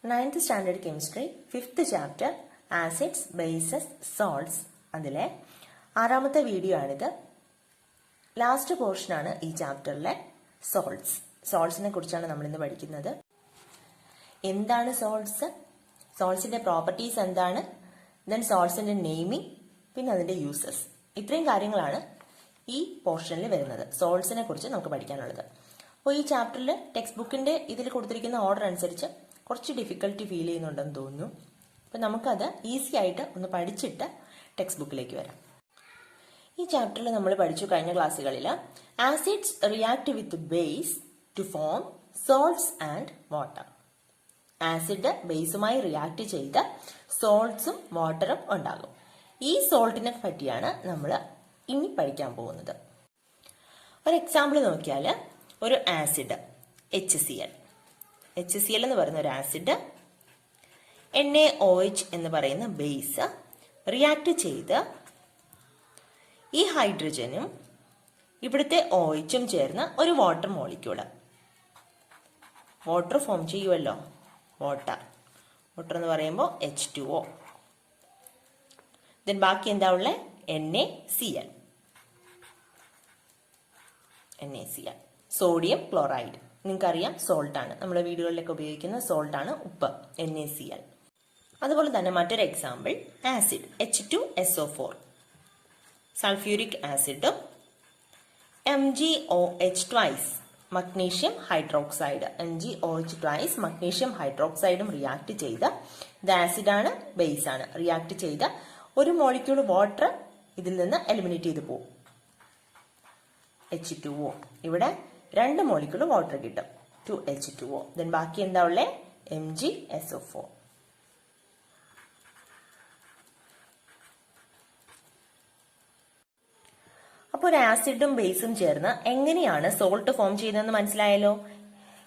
9th standard chemistry 5th chapter acids bases salts അതിലെ 6ാമത്തെ video ആണിത്. Last പോർഷനാണ് ഈ ചാപ്റ്ററിലെ സോൾട്ട്സിനെ കുറിച്ചാണ് നമ്മൾ ഇന്ന് പഠിക്കുന്നത്. എന്താണ് സോൾട്ട്സ്, സോൾട്ട്സിന്റെ പ്രോപ്പർട്ടീസ് എന്താണ്, ദെൻ സോൾട്ട്സിന്റെ നെയിമിംഗ്, പിന്നെ അതിന്റെ യൂസസ്, ഇത്രയും കാര്യങ്ങളാണ് ഈ പോർഷനിൽ വരുന്നത്. സോൾട്ട്സിനെ കുറിച്ച് നമുക്ക് പഠിക്കാനുള്ളത്. അപ്പോൾ ഈ ചാപ്റ്ററിൽ ടെക്സ്റ്റ് ബുക്കിന്റെ ഇതിൽ കൊടുത്തിരിക്കുന്ന ഓർഡർ അനുസരിച്ച് കുറച്ച് ഡിഫിക്കൽട്ടി ഫീൽ ചെയ്യുന്നുണ്ടെന്ന് തോന്നുന്നു. അപ്പം നമുക്കത് ഈസി ആയിട്ട് ഒന്ന് പഠിച്ചിട്ട് ടെക്സ്റ്റ് ബുക്കിലേക്ക് വരാം. ഈ ചാപ്റ്ററിൽ നമ്മൾ പഠിച്ചു കഴിഞ്ഞ ക്ലാസ്സുകളിൽ acids react with base to form salts and water. Acid ബേസുമായി റിയാക്ട് ചെയ്ത് സോൾട്ട്സും വാട്ടറും ഉണ്ടാകും. ഈ സോൾട്ടിനെ പറ്റിയാണ് നമ്മൾ ഇനി പഠിക്കാൻ പോകുന്നത്. ഒരു എക്സാമ്പിൾ നോക്കിയാൽ, ഒരു ആസിഡ് HCl എന്ന് പറയുന്ന ഒരു ആസിഡ് NaOH എന്ന് പറയുന്ന ബേസ് റിയാക്ട് ചെയ്ത് ഈ ഹൈഡ്രജനും ഇവിടുത്തെ OHും ചേർന്ന് ഒരു വാട്ടർ മോളിക്യൂള് വാട്ടർ ഫോം ചെയ്യുമല്ലോ. വാട്ടർ എന്ന് പറയുമ്പോൾ H2O. ദെൻ ബാക്കി എന്താ ഉള്ളത്? NaCl. സോഡിയം ക്ലോറൈഡ് നിങ്ങൾക്കറിയാം, സോൾട്ടാണ്. നമ്മുടെ വീടുകളിലൊക്കെ ഉപയോഗിക്കുന്ന സോൾട്ടാണ് ഉപ്പ്, NaCl. അതുപോലെ തന്നെ മറ്റൊരു എക്സാമ്പിൾ ആസിഡ് H2SO4, സൾഫ്യൂരിക് ആസിഡും MgOH twice magnesium hydroxide magnesium ഹൈഡ്രോക്സൈഡും റിയാക്ട് ചെയ്ത്, ഇത് ആസിഡാണ്, ബേസ് ആണ്, റിയാക്ട് ചെയ്ത് ഒരു മോളിക്യൂൾ വാട്ടർ ഇതിൽ നിന്ന് എലിമിനേറ്റ് ചെയ്ത് പോകും, H2O. ഇവിടെ 2 മോളിക്യൂൾ വാട്ടർ കിട്ടും, 2H2O. ദെൻ ബാക്കി എന്താ ഉള്ളത്? MgSO4. അപ്പോൾ ഒരു ആസിഡും ബേസും ചേർന്ന് എങ്ങനെയാണ് സോൾട്ട് ഫോം ചെയ്യുന്നതെന്ന് മനസ്സിലായല്ലോ.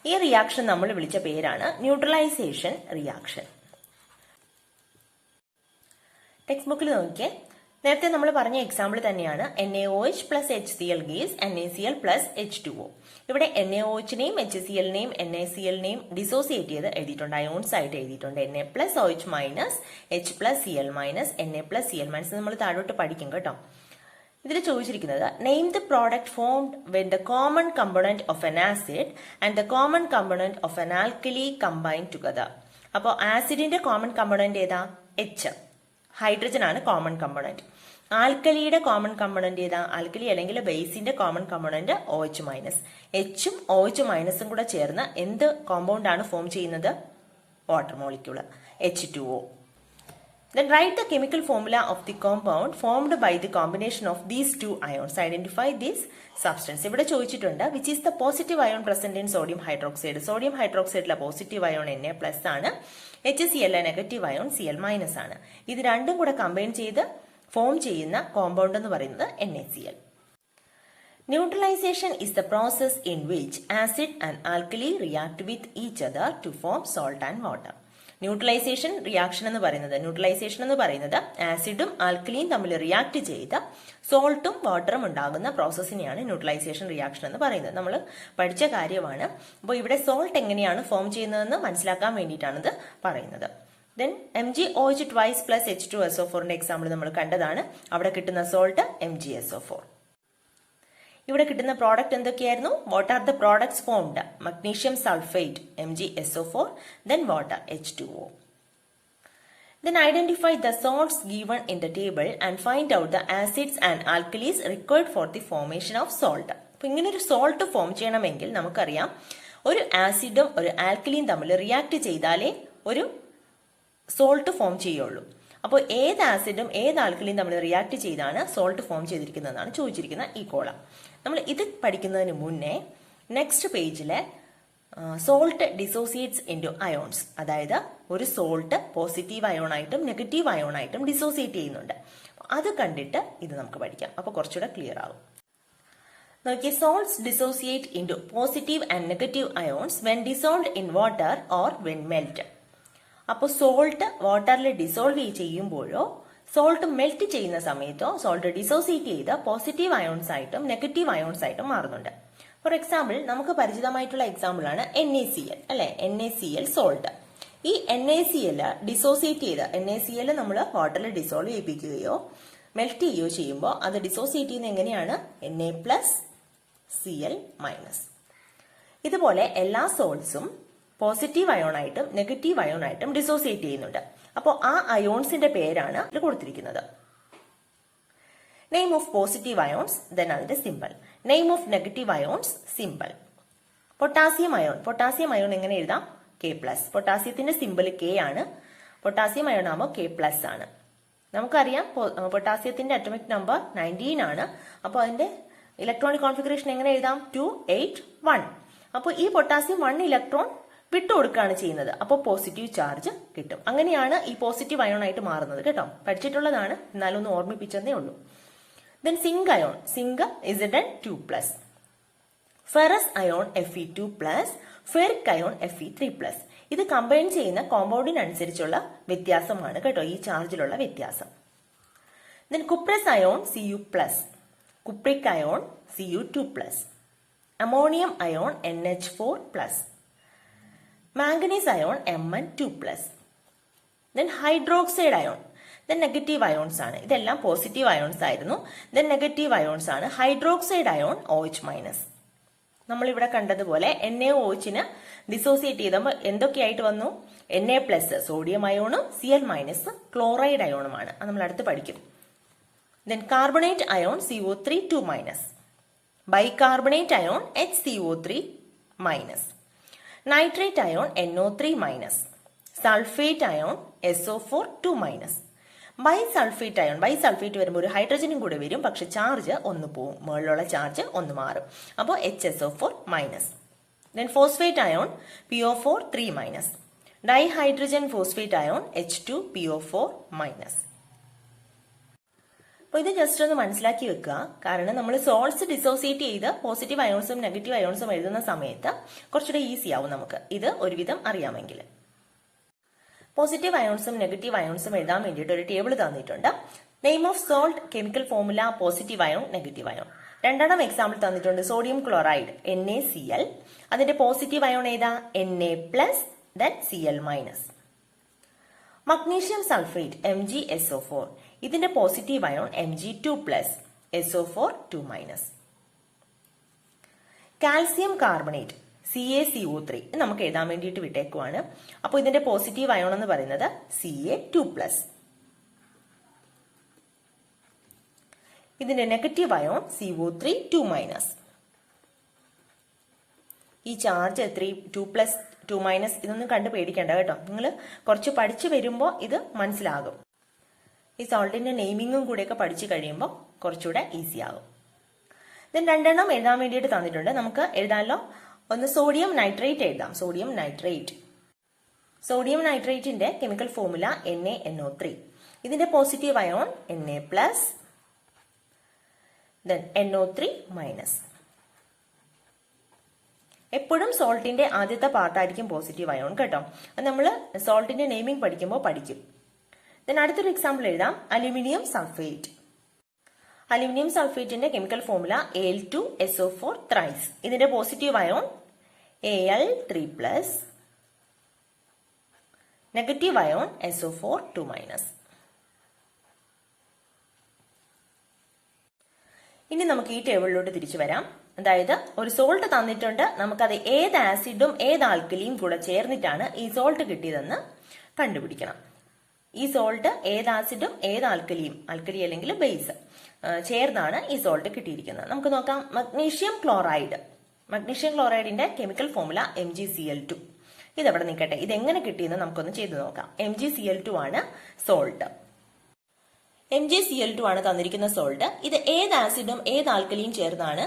ഈ റിയാക്ഷൻ നമ്മൾ വിളിച്ച പേരാണ് ന്യൂട്രലൈസേഷൻ റിയാക്ഷൻ. ടെക്സ്റ്റ് ബുക്കിൽ നോക്കിയേ, നേരത്തെ നമ്മൾ പറഞ്ഞ എക്സാമ്പിൾ തന്നെയാണ്. NaOH plus HCl gives NaCl plus H2O. ഇവിടെ NaOHനെയും HClനെയും NaClനെയും ഡിസോസിയേറ്റ് ചെയ്ത് എഴുതിയിട്ടുണ്ട്, അയോൺസ് ആയിട്ട് എഴുതിയിട്ടുണ്ട്. Na plus OH minus H plus Cl minus Na plus Cl minus നമ്മൾ താഴോട്ട് പഠിക്കും കേട്ടോ. ഇതിൽ ചോദിച്ചിരിക്കുന്നത് name the product formed when the common component of an acid and the common component of an alkali combine together. അപ്പോൾ ആസിഡിന്റെ common component ഏതാ? H. Hydrogen ആണ് കോമൺ കമ്പോണന്റ്. ആൽക്കലിയുടെ കോമൺ കമ്പോണന്റ് ഏതാ? ആൽക്കലി അല്ലെങ്കിൽ ബേസിന്റെ കോമൺ കമ്പോണന്റ് OH മൈനസ്. Hഉം OH മൈനസും കൂടെ ചേർന്ന് എന്ത് കോമ്പൗണ്ട് ആണ് ഫോം ചെയ്യുന്നത്? Water molecule H2O. Then write the chemical formula of the compound formed by the combination of these two ions. Identify this substance. ഇവിടെ ചോദിച്ചിട്ടുണ്ട് which is the positive ion present in sodium hydroxide. Sodium ഹൈഡ്രോക്സൈഡിലെ positive ion Na plus ആണ്, HCl negative ion Cl minus ആണ്. ഇത് രണ്ടും കൂടെ combine ചെയ്ത് form ചെയ്യുന്ന കോമ്പൗണ്ട് എന്ന് പറയുന്നത് NaCl. Neutralization is the process in which acid and alkali react with each other to form salt and water. Neutralisation എന്ന് പറയുന്നത് ആസിഡും ആൽക്കലിയും തമ്മിൽ റിയാക്ട് ചെയ്ത് സോൾട്ടും വാട്ടറും ഉണ്ടാകുന്ന പ്രോസസ്സിനെയാണ് ന്യൂട്രലൈസേഷൻ റിയാക്ഷൻ എന്ന് പറയുന്നത്. നമ്മൾ പഠിച്ച കാര്യമാണ്. അപ്പോൾ ഇവിടെ സോൾട്ട് എങ്ങനെയാണ് ഫോം ചെയ്യുന്നതെന്ന് മനസ്സിലാക്കാൻ വേണ്ടിയിട്ടാണ് ഇത് പറയുന്നത്. ദെൻ MgOH ട്വൈസ് പ്ലസ് H2SO4ന്റെ എക്സാമ്പിൾ നമ്മൾ കണ്ടതാണ്. അവിടെ കിട്ടുന്ന സോൾട്ട് MgSO4. ഇവിടെ കിട്ടുന്ന പ്രോഡക്റ്റ് എന്തൊക്കെയായിരുന്നു? What are the products formed? Magnesium sulphate MgSO4, then water H2O. Then identify the salts given in the table and find out the acids and alkalis required for the formation of salt. അപ്പോൾ ഇങ്ങനെ ഒരു salt form ചെയ്യണമെങ്കിൽ നമുക്കറിയാം, ഒരു ആസിഡും ഒരു ആൽക്കലിയും തമ്മിൽ react ചെയ്താലേ ഒരു സോൾട്ട് ഫോം ചെയ്യുള്ളൂ. അപ്പോൾ ഏത് ആസിഡും ഏത് ആൽക്കലിയും തമ്മിൽ റിയാക്ട് ചെയ്താണ് സോൾട്ട് ഫോം ചെയ്തിരിക്കുന്നതെന്നാണ് ചോദിച്ചിരിക്കുന്ന ഈ കോളം. നമ്മൾ ഇത് പഠിക്കുന്നതിന് മുന്നേ നെക്സ്റ്റ് പേജിലെ സോൾട്ട് ഡിസോസിയേറ്റ്സ് ഇൻറ്റു അയോൺസ്, അതായത് ഒരു സോൾട്ട് പോസിറ്റീവ് അയോണായിട്ടും നെഗറ്റീവ് അയോണായിട്ടും ഡിസോസിയേറ്റ് ചെയ്യുന്നുണ്ട്. അത് കണ്ടിട്ട് ഇത് നമുക്ക് പഠിക്കാം, അപ്പോൾ കുറച്ചുകൂടെ ക്ലിയർ ആകും. നോക്കിയേ, salts dissociate into positive and negative ions when dissolved in water or when melt. അപ്പോൾ സോൾട്ട് വാട്ടറിൽ ഡിസോൾവ് ചെയ്യുമ്പോഴോ സോൾട്ട് മെൽറ്റ് ചെയ്യുന്ന സമയത്തോ സോൾട്ട് ഡിസോസിയേറ്റ് ചെയ്ത് പോസിറ്റീവ് അയോൺസ് ആയിട്ടും നെഗറ്റീവ് അയോൺസ് ആയിട്ടും മാറുന്നുണ്ട്. ഫോർ എക്സാമ്പിൾ നമുക്ക് പരിചിതമായിട്ടുള്ള എക്സാമ്പിൾ ആണ് NaCl അല്ലെ. NaCl salt. ഈ NaCl ഡിസോസിയേറ്റ് ചെയ്ത് NaCl നമ്മൾ വാട്ടറിൽ ഡിസോൾവ് ചെയ്യിപ്പിക്കുകയോ മെൽറ്റ് ചെയ്യുകയോ ചെയ്യുമ്പോൾ അത് ഡിസോസിയേറ്റ് ചെയ്യുന്നത് എങ്ങനെയാണ്? Na+Cl-. ഇതുപോലെ എല്ലാ സോൾട്സും പോസിറ്റീവ് അയോണായിട്ടും നെഗറ്റീവ് അയോണായിട്ടും ഡിസോസിയേറ്റ് ചെയ്യുന്നുണ്ട്. അപ്പോൾ ആ അയോൺസിന്റെ പേരാണ് ഇതിൽ കൊടുത്തിരിക്കുന്നത്. Name of positive ions, then അതിന്റെ symbol. Name of negative ions, symbol. Potassium ion എങ്ങനെ എഴുതാം? K+. പൊട്ടാസ്യത്തിന്റെ സിമ്പിൾ K ആണ്. പൊട്ടാസ്യം അയോൺ ആകുമ്പോൾ K+ ആണ്. നമുക്കറിയാം പൊട്ടാസ്യത്തിന്റെ അറ്റോമിക് നമ്പർ 19 ആണ്. അപ്പോൾ അതിന്റെ ഇലക്ട്രോണിക് കോൺഫിഗറേഷൻ എങ്ങനെ എഴുതാം? 2 8 1. അപ്പോൾ ഈ പൊട്ടാസ്യം 1 ഇലക്ട്രോൺ വിട്ടുകൊടുക്കുകയാണ് ചെയ്യുന്നത്. അപ്പോൾ പോസിറ്റീവ് ചാർജ് കിട്ടും. അങ്ങനെയാണ് ഈ പോസിറ്റീവ് അയോൺ ആയിട്ട് മാറുന്നത് കേട്ടോ. പഠിച്ചിട്ടുള്ളതാണ്, എന്നാലും ഒന്ന് ഓർമ്മിപ്പിച്ചതേ ഉള്ളൂ. Then zinc ion, zinc Zn2+. Ferrous ion Fe2+, ferric ion Fe3+. ഇത് കമ്പൈൻ ചെയ്യുന്ന കോമ്പൗണ്ടിനനുസരിച്ചുള്ള വ്യത്യാസമാണ് കേട്ടോ, ഈ ചാർജിലുള്ള വ്യത്യാസം. Then cuprous ion Cu+, cupric ion Cu2+, ammonium ion NH4+, manganese ion Mn2+. Then hydroxide ion, then negative ions ആണ്. ഇതെല്ലാം positive ions ആയിരുന്നു. ദെൻ നെഗറ്റീവ് അയോൺസ് ആണ്. Hydroxide ion OH-. നമ്മളിവിടെ കണ്ടതുപോലെ NaOH ഡിസോസിയേറ്റ് ചെയ്തപ്പോൾ എന്തൊക്കെയായിട്ട് വന്നു? Na+ സോഡിയം അയോണും Cl- ക്ലോറൈഡ് അയോണുമാണ്. അത് നമ്മൾ അടുത്ത് പഠിക്കും. Then carbonate ion CO3 2-. Bicarbonate ion HCO3-. Nitrate ion NO3-. Sulphate ion SO4 2-. Bisulphate വരുമ്പോൾ ഒരു ഹൈഡ്രജനും കൂടെ വരും, പക്ഷെ ചാർജ് ഒന്ന് പോവും, മുകളിലുള്ള ചാർജ് ഒന്ന് മാറും. അപ്പോൾ HSO4-. Then phosphate ion PO4 3-. Dihydrogen phosphate ion H2PO4-. അപ്പോൾ ഇത് ജസ്റ്റ് ഒന്ന് മനസ്സിലാക്കി വെക്കുക. കാരണം നമ്മൾ സോൾട്സ് ഡിസോസിയേറ്റ് ചെയ്ത് പോസിറ്റീവ് അയോൺസും നെഗറ്റീവ് അയോൺസും എഴുതുന്ന സമയത്ത് കുറച്ചുകൂടെ ഈസി ആവും നമുക്ക് ഇത് ഒരുവിധം അറിയാമെങ്കിൽ. പോസിറ്റീവ് അയോൺസും നെഗറ്റീവ് അയോൺസും എഴുതാൻ വേണ്ടിയിട്ട് ഒരു ടേബിൾ തന്നിട്ടുണ്ട്. Name of salt, chemical formula, positive ion, negative ion. രണ്ടെണ്ണം എക്സാമ്പിൾ തന്നിട്ടുണ്ട്. സോഡിയം ക്ലോറൈഡ് NaCl, അതിന്റെ പോസിറ്റീവ് അയോൺ ഏതാ? Na+, then Cl-. Magnesium sulphate MgSO4, ഇതിന്റെ positive ion Mg2+, SO4 2-. Calcium carbonate CaCO3, ഇത് നമുക്ക് എഴുതാൻ വേണ്ടിയിട്ട് വിട്ടേക്കുവാണ്. അപ്പോൾ ഇതിന്റെ പോസിറ്റീവ് അയോൺ എന്ന് പറയുന്നത് Ca2+. ഇതിന്റെ നെഗറ്റീവ് അയോൺ CO3 2-. ഈ ചാർജ് 2+, 2-, ഇതൊന്നും കണ്ടു പേടിക്കേണ്ട കേട്ടോ. നിങ്ങൾ കുറച്ച് പഠിച്ചു വരുമ്പോൾ ഇത് മനസ്സിലാകും. ഈ സോൾട്ടിന്റെ നെയിമിങ്ങും കൂടെയൊക്കെ പഠിച്ചു കഴിയുമ്പോൾ കുറച്ചുകൂടെ ഈസി ആകും. ദെൻ രണ്ടെണ്ണം എഴുതാൻ വേണ്ടിയിട്ട് തന്നിട്ടുണ്ട്. നമുക്ക് എഴുതാമല്ലോ. ഒന്ന് സോഡിയം നൈട്രേറ്റ് എഴുതാം. സോഡിയം നൈട്രേറ്റിന്റെ കെമിക്കൽ ഫോർമുല NaNO3, ഇതിന്റെ positive ion Na+, then NO3-. എപ്പോഴും സോൾട്ടിന്റെ ആദ്യത്തെ പാർട്ടായിരിക്കും പോസിറ്റീവ് അയോൺ കേട്ടോ. അത് നമ്മൾ സോൾട്ടിന്റെ നെയിമിംഗ് പഠിക്കുമ്പോൾ പഠിക്കും. ദെൻ അടുത്തൊരു എക്സാമ്പിൾ എഴുതാം. Aluminium sulphate. അലുമിനിയം സൾഫേറ്റിന്റെ കെമിക്കൽ ഫോർമുല Al2SO4 thrice, ഇതിന്റെ positive ion Al3+, negative ion SO4 2-. ഇനി നമുക്ക് ഈ ടേബിളിലോട്ട് തിരിച്ചു വരാം. അതായത് ഒരു സോൾട്ട് തന്നിട്ടുണ്ട്, നമുക്കത് ഏത് ആസിഡും ഏത് ആൽക്കലിയും കൂടെ ചേർന്നിട്ടാണ് ഈ സോൾട്ട് കിട്ടിയതെന്ന് കണ്ടുപിടിക്കണം. ഈ സോൾട്ട് ഏത് ആസിഡും ഏത് ആൽക്കലിയും, ആൽക്കലി അല്ലെങ്കിൽ ബേസ് ചേർന്നാണ് ഈ സോൾട്ട് കിട്ടിയിരിക്കുന്നത്. നമുക്ക് നോക്കാം. മഗ്നീഷ്യം ക്ലോറൈഡിന്റെ കെമിക്കൽ ഫോർമുല MgCl2. ഇതെവിടെ നിൽക്കട്ടെ, ഇതെങ്ങനെ കിട്ടിയെന്ന് നമുക്കൊന്ന് ചെയ്തു നോക്കാം. MgCl2 ആണ് സോൾട്ട്. MgCl2 ആണ് തന്നിരിക്കുന്ന സോൾട്ട്. ഇത് ഏത് ആസിഡും ഏത് ആൽക്കലിയും ചേർന്നാണ്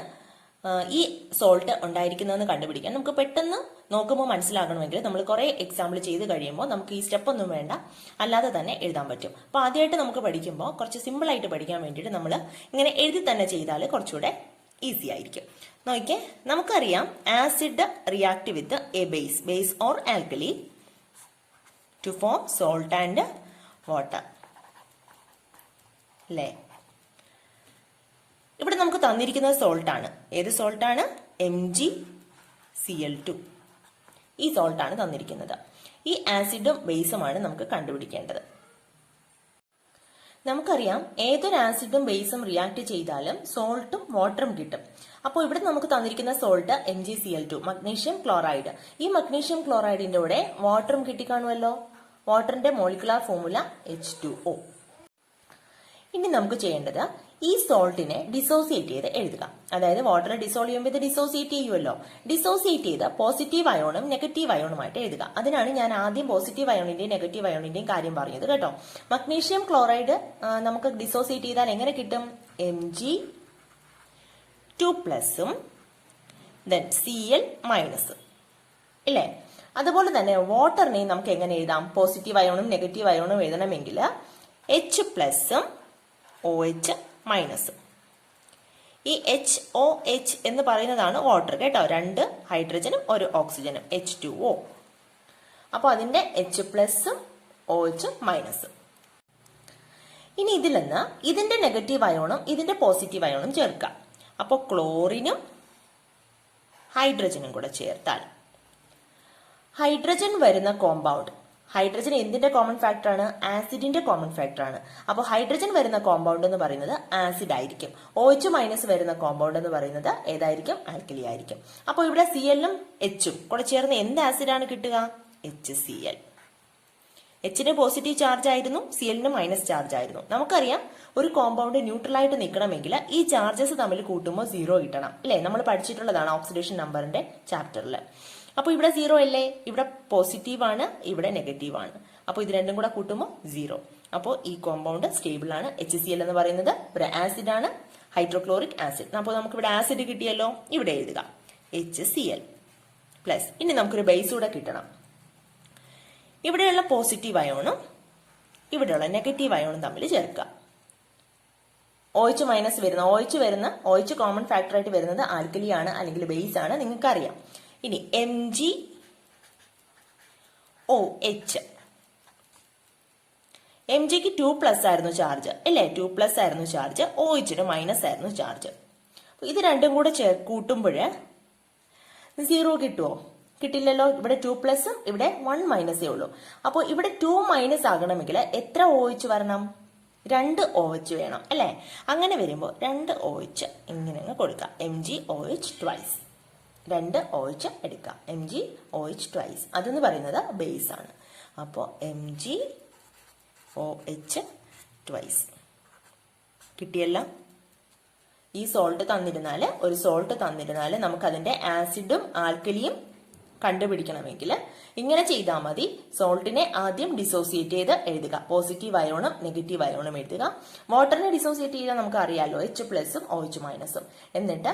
ഈ സോൾട്ട് ഉണ്ടായിരിക്കുന്നതെന്ന് കണ്ടുപിടിക്കാൻ നമുക്ക് പെട്ടെന്ന് നോക്കുമ്പോൾ മനസ്സിലാകണമെങ്കിൽ നമ്മൾ കുറെ എക്സാമ്പിൾ ചെയ്ത് കഴിയുമ്പോൾ നമുക്ക് ഈ സ്റ്റെപ്പ് ഒന്നും വേണ്ട, അല്ലാതെ തന്നെ എഴുതാൻ പറ്റും. അപ്പോൾ ആദ്യമായിട്ട് നമുക്ക് പഠിക്കുമ്പോൾ കുറച്ച് സിമ്പിൾ ആയിട്ട് പഠിക്കാൻ വേണ്ടിയിട്ട് നമ്മൾ ഇങ്ങനെ എഴുതി തന്നെ ചെയ്താൽ കുറച്ചുകൂടെ ഈസി ആയിരിക്കും. നോക്കിയേ, നമുക്കറിയാം acid react with a base or alkali to form salt and water അല്ലേ. ഇവിടെ നമുക്ക് തന്നിരിക്കുന്നത് സോൾട്ടാണ്. ഏത് സോൾട്ടാണ്? MgCl2. ഈ സോൾട്ടാണ് തന്നിരിക്കുന്നത്. ഈ ആസിഡും ബേസുമാണ് നമുക്ക് കണ്ടുപിടിക്കേണ്ടത്. നമുക്കറിയാം ഏതൊരു ആസിഡും ബേസും റിയാക്ട് ചെയ്താലും സോൾട്ടും വാട്ടറും കിട്ടും. അപ്പോൾ ഇവിടെ നമുക്ക് തന്നിരിക്കുന്ന സോൾട്ട് MgCl2 മഗ്നീഷ്യം ക്ലോറൈഡ്. ഈ മഗ്നീഷ്യം ക്ലോറൈഡിന്റെ കൂടെ വാട്ടറും കിട്ടിക്കാണുമല്ലോ. വാട്ടറിന്റെ മോളിക്കുലാർ ഫോർമുല H2O. ഇനി നമുക്ക് ചെയ്യേണ്ടത് ഈ സോൾട്ടിനെ ഡിസോസിയേറ്റ് ചെയ്ത് എഴുതുക. അതായത് വാട്ടർ ഡിസോൾവ് ചെയ്യുമ്പോൾ ഇത് ഡിസോസിയേറ്റ് ചെയ്യുമല്ലോ. ഡിസോസിയേറ്റ് ചെയ്ത് പോസിറ്റീവ് അയോണും നെഗറ്റീവ് അയോണുമായിട്ട് എഴുതുക. അതിനാണ് ഞാൻ ആദ്യം പോസിറ്റീവ് അയോണിന്റെയും നെഗറ്റീവ് അയോണിന്റെയും കാര്യം പറഞ്ഞത് കേട്ടോ. മഗ്നീഷ്യം ക്ലോറൈഡ് നമുക്ക് ഡിസോസിയേറ്റ് ചെയ്താൽ എങ്ങനെ കിട്ടും? Mg2+ഉം Cl- ഇല്ലേ? അതുപോലെ തന്നെ വാട്ടറിനെയും നമുക്ക് എങ്ങനെ എഴുതാം? പോസിറ്റീവ് അയോണും നെഗറ്റീവ് അയോണും എഴുതണമെങ്കിൽ H+ഉം OH-. ഈ HOH എന്ന് പറയുന്നതാണ് വാട്ടർ കേട്ടോ. 2 ഹൈഡ്രജനും 1 ഓക്സിജനും H2O. അപ്പൊ അതിന്റെ H+ഉം OH-. ഇനി ഇതിൽ നിന്ന് ഇതിന്റെ നെഗറ്റീവ് അയോണും ഇതിന്റെ പോസിറ്റീവ് അയോണും ചേർക്കാം. അപ്പൊ ക്ലോറിനും ഹൈഡ്രജനും കൂടെ ചേർത്താൽ ഹൈഡ്രജൻ വരുന്ന കോമ്പൗണ്ട്, ഹൈഡ്രജൻ എന്തിന്റെ കോമൺ ഫാക്ടർ ആണ്? ആസിഡിന്റെ കോമൺ ഫാക്ടർ ആണ്. അപ്പോൾ ഹൈഡ്രജൻ വരുന്ന കോമ്പൗണ്ട് എന്ന് പറയുന്നത് ആസിഡ് ആയിരിക്കും. OH- വരുന്ന കോമ്പൗണ്ട് എന്ന് പറയുന്നത് ഏതായിരിക്കും? ആൽക്കലി ആയിരിക്കും. അപ്പോൾ ഇവിടെ Cl-ഉം H-ഉം കൂടെ ചേർന്ന് എന്ത് ആസിഡാണ് കിട്ടുക? HCl. H-ന് പോസിറ്റീവ് ചാർജ് ആയിരുന്നു, Cl-ന് മൈനസ് ചാർജ് ആയിരുന്നു. നമുക്കറിയാം ഒരു കോമ്പൗണ്ട് ന്യൂട്രൽ ആയിട്ട് നിൽക്കണമെങ്കിൽ ഈ ചാർജസ് തമ്മിൽ കൂട്ടുമ്പോൾ 0 കിട്ടണം അല്ലേ? നമ്മൾ പഠിച്ചിട്ടുള്ളതാണ് ഓക്സിഡേഷൻ നമ്പറിന്റെ ചാപ്റ്ററിൽ. അപ്പോൾ ഇവിടെ 0 അല്ലേ? ഇവിടെ പോസിറ്റീവ് ആണ്, ഇവിടെ നെഗറ്റീവ് ആണ്. അപ്പോൾ ഇത് രണ്ടും കൂടെ കൂട്ടുമ്പോൾ 0. അപ്പോൾ ഈ കോമ്പൗണ്ട് സ്റ്റേബിൾ ആണ്. HCl എന്ന് പറയുന്നത് ഒരു ആസിഡ് ആണ്, ഹൈഡ്രോക്ലോറിക് ആസിഡ്. അപ്പോൾ നമുക്ക് ഇവിടെ ആസിഡ് കിട്ടിയല്ലോ, ഇവിടെ എഴുതുക HCl+. ഇനി നമുക്കൊരു ബേസ് കൂടെ കിട്ടണം. ഇവിടെയുള്ള പോസിറ്റീവ് അയോണും ഇവിടെയുള്ള നെഗറ്റീവ് അയോണും തമ്മിൽ ചേർക്കുക. വരുന്ന OH കോമൺ ഫാക്ടർ ആയിട്ട് വരുന്നത് ആൽക്കലി ആണ് അല്ലെങ്കിൽ ബേസ് ആണ്, നിങ്ങൾക്ക് അറിയാം. ഇനി MgOH. Mgക്ക് 2+ ആയിരുന്നു ചാർജ് അല്ലേ? 2+ ആയിരുന്നു ചാർജ്. OH-ന് മൈനസ് ആയിരുന്നു ചാർജ്. ഇത് രണ്ടും കൂടെ കൂട്ടുമ്പോൾ 0 കിട്ടുമോ? കിട്ടില്ലല്ലോ. ഇവിടെ 2+ഉം ഇവിടെ 1- ഉള്ളൂ. അപ്പോൾ ഇവിടെ 2- ആകണമെങ്കിൽ എത്ര OH വരണം? 2 OH വേണം അല്ലേ? അങ്ങനെ വരുമ്പോൾ 2 OH ഇങ്ങനെ കൊടുക്കാം. MgOH twice. 2 OH എടുക്കാം. MgOH twice. അതെന്ന് പറയുന്നത് ബേസ് ആണ്. അപ്പോൾ MgOH twice കിട്ടിയല്ലോ. ഈ സോൾട്ട് തന്നിരുന്നാല്, ഒരു സോൾട്ട് തന്നിരുന്നാല് നമുക്ക് അതിന്റെ ആസിഡും ആൽക്കലിയും കണ്ടുപിടിക്കണമെങ്കിൽ ഇങ്ങനെ ചെയ്താൽ മതി. സോൾട്ടിനെ ആദ്യം ഡിസോസിയേറ്റ് ചെയ്ത് എഴുതുക. പോസിറ്റീവ് അയോണും നെഗറ്റീവ് അയോണും എഴുതുക. വാട്ടറിനെ ഡിസോസിയേറ്റ് ചെയ്താൽ നമുക്ക് അറിയാലോ, H+ഉം OH-. എന്നിട്ട്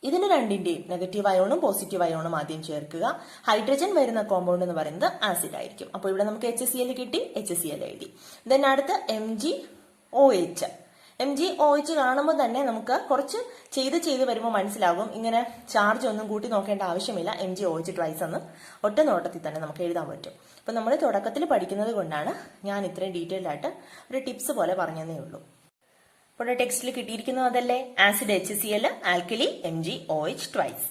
ഇതിന് രണ്ടിന്റെയും നെഗറ്റീവ് അയോണും പോസിറ്റീവ് അയോണും ആദ്യം ചേർക്കുക. ഹൈഡ്രജൻ വരുന്ന കോമ്പൗണ്ട് എന്ന് പറയുന്നത് ആസിഡ് ആയിരിക്കും. അപ്പോൾ ഇവിടെ നമുക്ക് HCl കിട്ടി, HCl എഴുതി. ദെൻ അടുത്ത് MgOH. MgOH കാണുമ്പോൾ തന്നെ നമുക്ക് കുറച്ച് ചെയ്ത് വരുമ്പോൾ മനസ്സിലാകും, ഇങ്ങനെ ചാർജ് ഒന്നും കൂട്ടി നോക്കേണ്ട ആവശ്യമില്ല. MgOH twice എന്ന് ഒറ്റ നോട്ടത്തിൽ തന്നെ നമുക്ക് എഴുതാൻ പറ്റും. അപ്പൊ നമ്മൾ തുടക്കത്തിൽ പഠിക്കുന്നത് കൊണ്ടാണ് ഞാൻ ഇത്രയും ഡീറ്റെയിൽഡ് ആയിട്ട് ഒരു ടിപ്സ് പോലെ പറഞ്ഞതേ ഉള്ളൂ. ഇവിടെ ടെക്സ്റ്റിൽ കിട്ടിയിരിക്കുന്നത് അതല്ലേ? Acid HCl, alkali MgOH twice.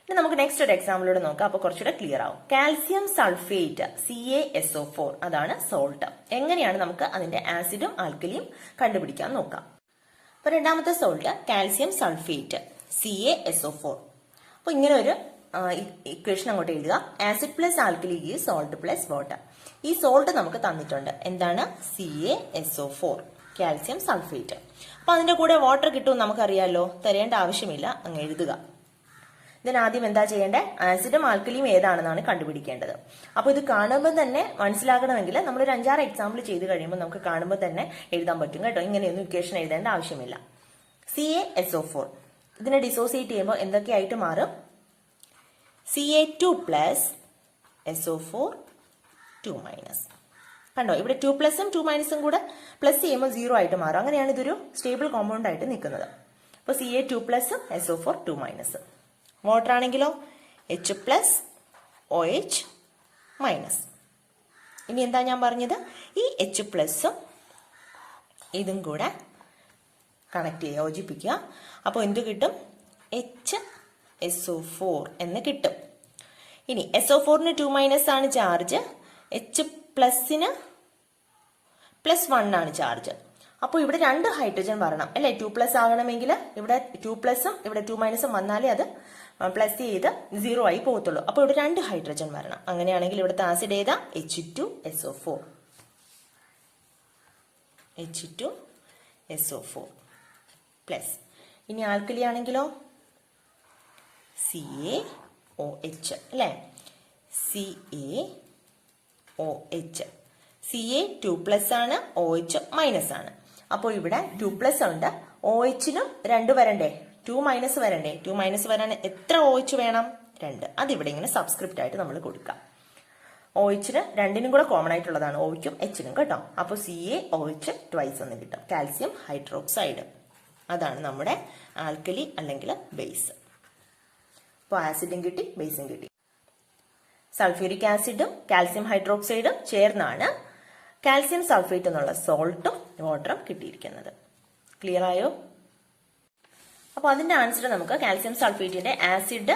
ഇനി നമുക്ക് നെക്സ്റ്റ് ഒരു എക്സാമ്പിളോട് നോക്കാം. അപ്പൊ കുറച്ചുകൂടെ ക്ലിയർ ആവും. കാൽസ്യം സൾഫേറ്റ് CaSO4 അതാണ് സോൾട്ട്. എങ്ങനെയാണ് നമുക്ക് അതിന്റെ ആസിഡും ആൽക്കലിയും കണ്ടുപിടിക്കാൻ നോക്കാം. അപ്പൊ രണ്ടാമത്തെ സോൾട്ട് കാൽസ്യം സൾഫേറ്റ് CaSO4. അപ്പൊ ഇങ്ങനെ ഒരു ഇക്വേഷൻ അങ്ങോട്ട് എഴുതുക. Acid plus alkali is salt plus water. ഈ സോൾട്ട് നമുക്ക് തന്നിട്ടുണ്ട്. എന്താണ്? CaSO4 calcium sulphate. അപ്പൊ അതിന്റെ കൂടെ വാട്ടർ കിട്ടും നമുക്കറിയാലോ, തരേണ്ട ആവശ്യമില്ല, അങ്ങ് എഴുതുക. ആദ്യം എന്താ ചെയ്യേണ്ടത്? ആസിഡും ആൽക്കലിയും ഏതാണെന്നാണ് കണ്ടുപിടിക്കേണ്ടത്. അപ്പൊ ഇത് കാണുമ്പോൾ തന്നെ മനസ്സിലാകണമെങ്കിൽ നമ്മളൊരു 5-6 എക്സാമ്പിൾ ചെയ്ത് കഴിയുമ്പോൾ നമുക്ക് കാണുമ്പോൾ തന്നെ എഴുതാൻ പറ്റും കേട്ടോ. ഇങ്ങനെയൊന്നും ഇക്വേഷൻ എഴുതേണ്ട ആവശ്യമില്ല. CaSO4 ഇതിനെ ഡിസോസിയേറ്റ് ചെയ്യുമ്പോൾ എന്തൊക്കെയായിട്ട് മാറും? Ca2+ SO4 2-. കണ്ടോ, ഇവിടെ 2+ഉം 2- കൂടെ പ്ലസ് ചെയ്യുമ്പോൾ 0 ആയിട്ട് മാറും. അങ്ങനെയാണ് ഇതൊരു സ്റ്റേബിൾ കോമ്പൗണ്ട് ആയിട്ട് നിൽക്കുന്നത്. അപ്പൊ Ca2+ഉം SO4 2-. വാട്ടർ ആണെങ്കിലോ H+OH-. ഇനി എന്താ ഞാൻ പറഞ്ഞത്? ഈ H+ഉം ഇതും കൂടെ കണക്ട് ചെയ്യുക, യോജിപ്പിക്കുക. അപ്പോൾ എന്ത് കിട്ടും? HSO4 എന്ന് കിട്ടും. ഇനി SO4-ന് 2- ആണ് ചാർജ്, H+-ന് +1 ആണ് ചാർജ്. അപ്പോൾ ഇവിടെ 2 ഹൈഡ്രജൻ വരണം അല്ലെ. 2+ ആകണമെങ്കിൽ ഇവിടെ 2+ഉം ഇവിടെ 2- വന്നാലേ അത് പ്ലസ് ചെയ്ത് 0 ആയി പോകത്തുള്ളൂ. അപ്പോൾ ഇവിടെ 2 ഹൈഡ്രജൻ വരണം. അങ്ങനെയാണെങ്കിൽ ഇവിടുത്തെ ആസിഡ് ഏതാ? H2SO4. H2SO4 plus. ഇനി ആൽക്കലി ആണെങ്കിലോ CaOH അല്ലേ. CaOH. Ca 2+ ആണ്, OH മൈനസ് ആണ്. അപ്പോൾ ഇവിടെ 2+ ഉണ്ട്, OH-നും 2 വരണ്ടേ, 2- വരണ്ടേ. 2- വരാൻ എത്ര OH വേണം? 2. അതിവിടെ ഇങ്ങനെ സബ്സ്ക്രിപ്റ്റ് ആയിട്ട് നമ്മൾ കൊടുക്കാം. OH-ന് 2-നും കൂടെ കോമൺ ആയിട്ടുള്ളതാണ്, Oയ്ക്കും H-നും കേട്ടോ. അപ്പോൾ CaOH ട്വൈസ് എന്ന് കിട്ടും. Calcium hydroxide. അതാണ് നമ്മുടെ ആൽക്കലി അല്ലെങ്കിൽ ബേസ്. അപ്പോൾ ആസിഡും കിട്ടി, ബേസും കിട്ടി. സൾഫ്യൂരിക് ആസിഡും കാൽസ്യം ഹൈഡ്രോക്സൈഡും ചേർന്നാണ് കാൽസ്യം സൾഫേറ്റ് എന്നുള്ള സോൾട്ടും വാട്ടറും കിട്ടിയിരിക്കുന്നത്. ക്ലിയർ ആയോ? അപ്പോൾ അതിന്റെ ആൻസർ നമുക്ക് കാൽസ്യം സൾഫേറ്റിന്റെ ആസിഡ്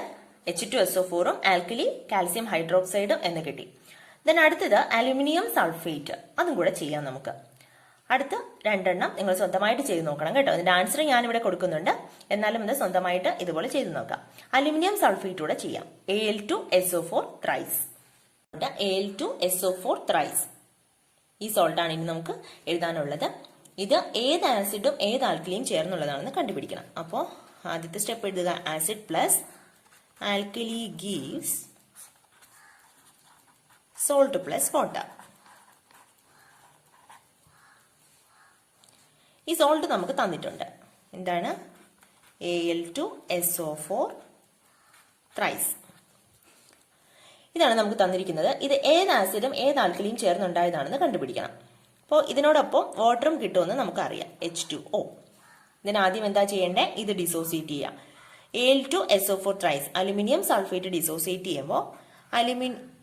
H2SO4-ഉം ആൽക്കലി കാൽസ്യം ഹൈഡ്രോക്സൈഡും എന്ന് കിട്ടി. ദെൻ അടുത്തത് അലുമിനിയം സൾഫേറ്റ്, അതും കൂടെ ചെയ്യാം നമുക്ക്. അടുത്ത 2 നിങ്ങൾ സ്വന്തമായിട്ട് ചെയ്ത് നോക്കണം കേട്ടോ. അതിന്റെ ആൻസർ ഞാൻ ഇവിടെ കൊടുക്കുന്നുണ്ട്, എന്നാലും ഇത് സ്വന്തമായിട്ട് ഇതുപോലെ ചെയ്ത് നോക്കാം. അലുമിനിയം സൾഫേറ്റ് കൂടെ ചെയ്യാം. Al2SO4 thrice. Al2SO4 ത്രൈസ് ഈ സോൾട്ടാണ് ഇനി നമുക്ക് എഴുതാനുള്ളത്. ഇത് ഏത് ആസിഡും ഏത് ആൽക്കലിയും ചേർന്നുള്ളതാണെന്ന് കണ്ടുപിടിക്കണം. അപ്പോൾ ആദ്യത്തെ സ്റ്റെപ്പ് എഴുതുക. Acid plus alkali gives salt plus water. ഈ സോൾട്ട് നമുക്ക് തന്നിട്ടുണ്ട്. എന്താണ്? Al2SO4 thrice. ഇതാണ് നമുക്ക് തന്നിരിക്കുന്നത്. ഇത് ഏത് ആസിഡും ഏത് ആൽക്കലിയും ചേർന്നുണ്ടായതാണെന്ന് കണ്ടുപിടിക്കണം. അപ്പോൾ ഇതിനോടൊപ്പം വാട്ടറും കിട്ടുമെന്ന് നമുക്കറിയാം, H2O. ഇതിനാദ്യം എന്താ ചെയ്യേണ്ടത്? ഇത് ഡിസോസിയേറ്റ് ചെയ്യാം. Al2SO4 thrice aluminium sulphate dissociate ചെയ്യുമ്പോൾ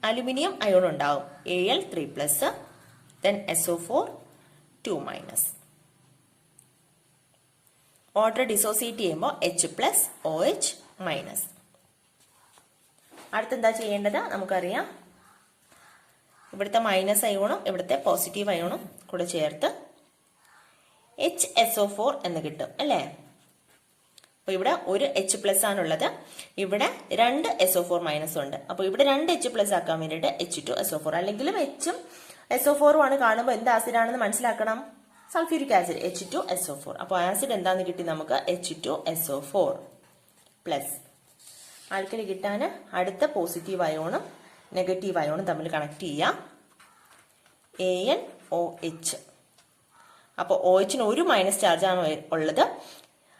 അലുമിനിയം അയോൺ ഉണ്ടാവും, Al3+, then SO4 2-. Water dissociate ചെയ്യുമ്പോൾ H+OH-. അടുത്തെന്താ ചെയ്യേണ്ടത്? നമുക്കറിയാം, ഇവിടുത്തെ മൈനസ് അയോണും ഇവിടുത്തെ പോസിറ്റീവ് അയോണും കൂടെ ചേർത്ത് HSO4 എന്ന് കിട്ടും അല്ലേ. അപ്പൊ ഇവിടെ ഒരു H+ ആണുള്ളത്, ഇവിടെ 2 SO4- ഉണ്ട്. അപ്പൊ ഇവിടെ 2 H+ ആക്കാൻ വേണ്ടിയിട്ട് H2SO4, അല്ലെങ്കിലും H-ഉം SO4-ഉം ആണ് കാണുമ്പോൾ എന്ത് ആസിഡ് ആണെന്ന് മനസ്സിലാക്കണം. Sulphuric acid H2SO4. അപ്പോൾ ആസിഡ് എന്താന്ന് കിട്ടി നമുക്ക്? H2SO4 plus. ആൽക്കലി കിട്ടാൻ അടുത്ത പോസിറ്റീവ് അയോണും നെഗറ്റീവ് അയോണും തമ്മിൽ കണക്ട് ചെയ്യാം, AnOH. അപ്പോൾ OH-ന് 1 മൈനസ് ചാർജാണ് ഉള്ളത്,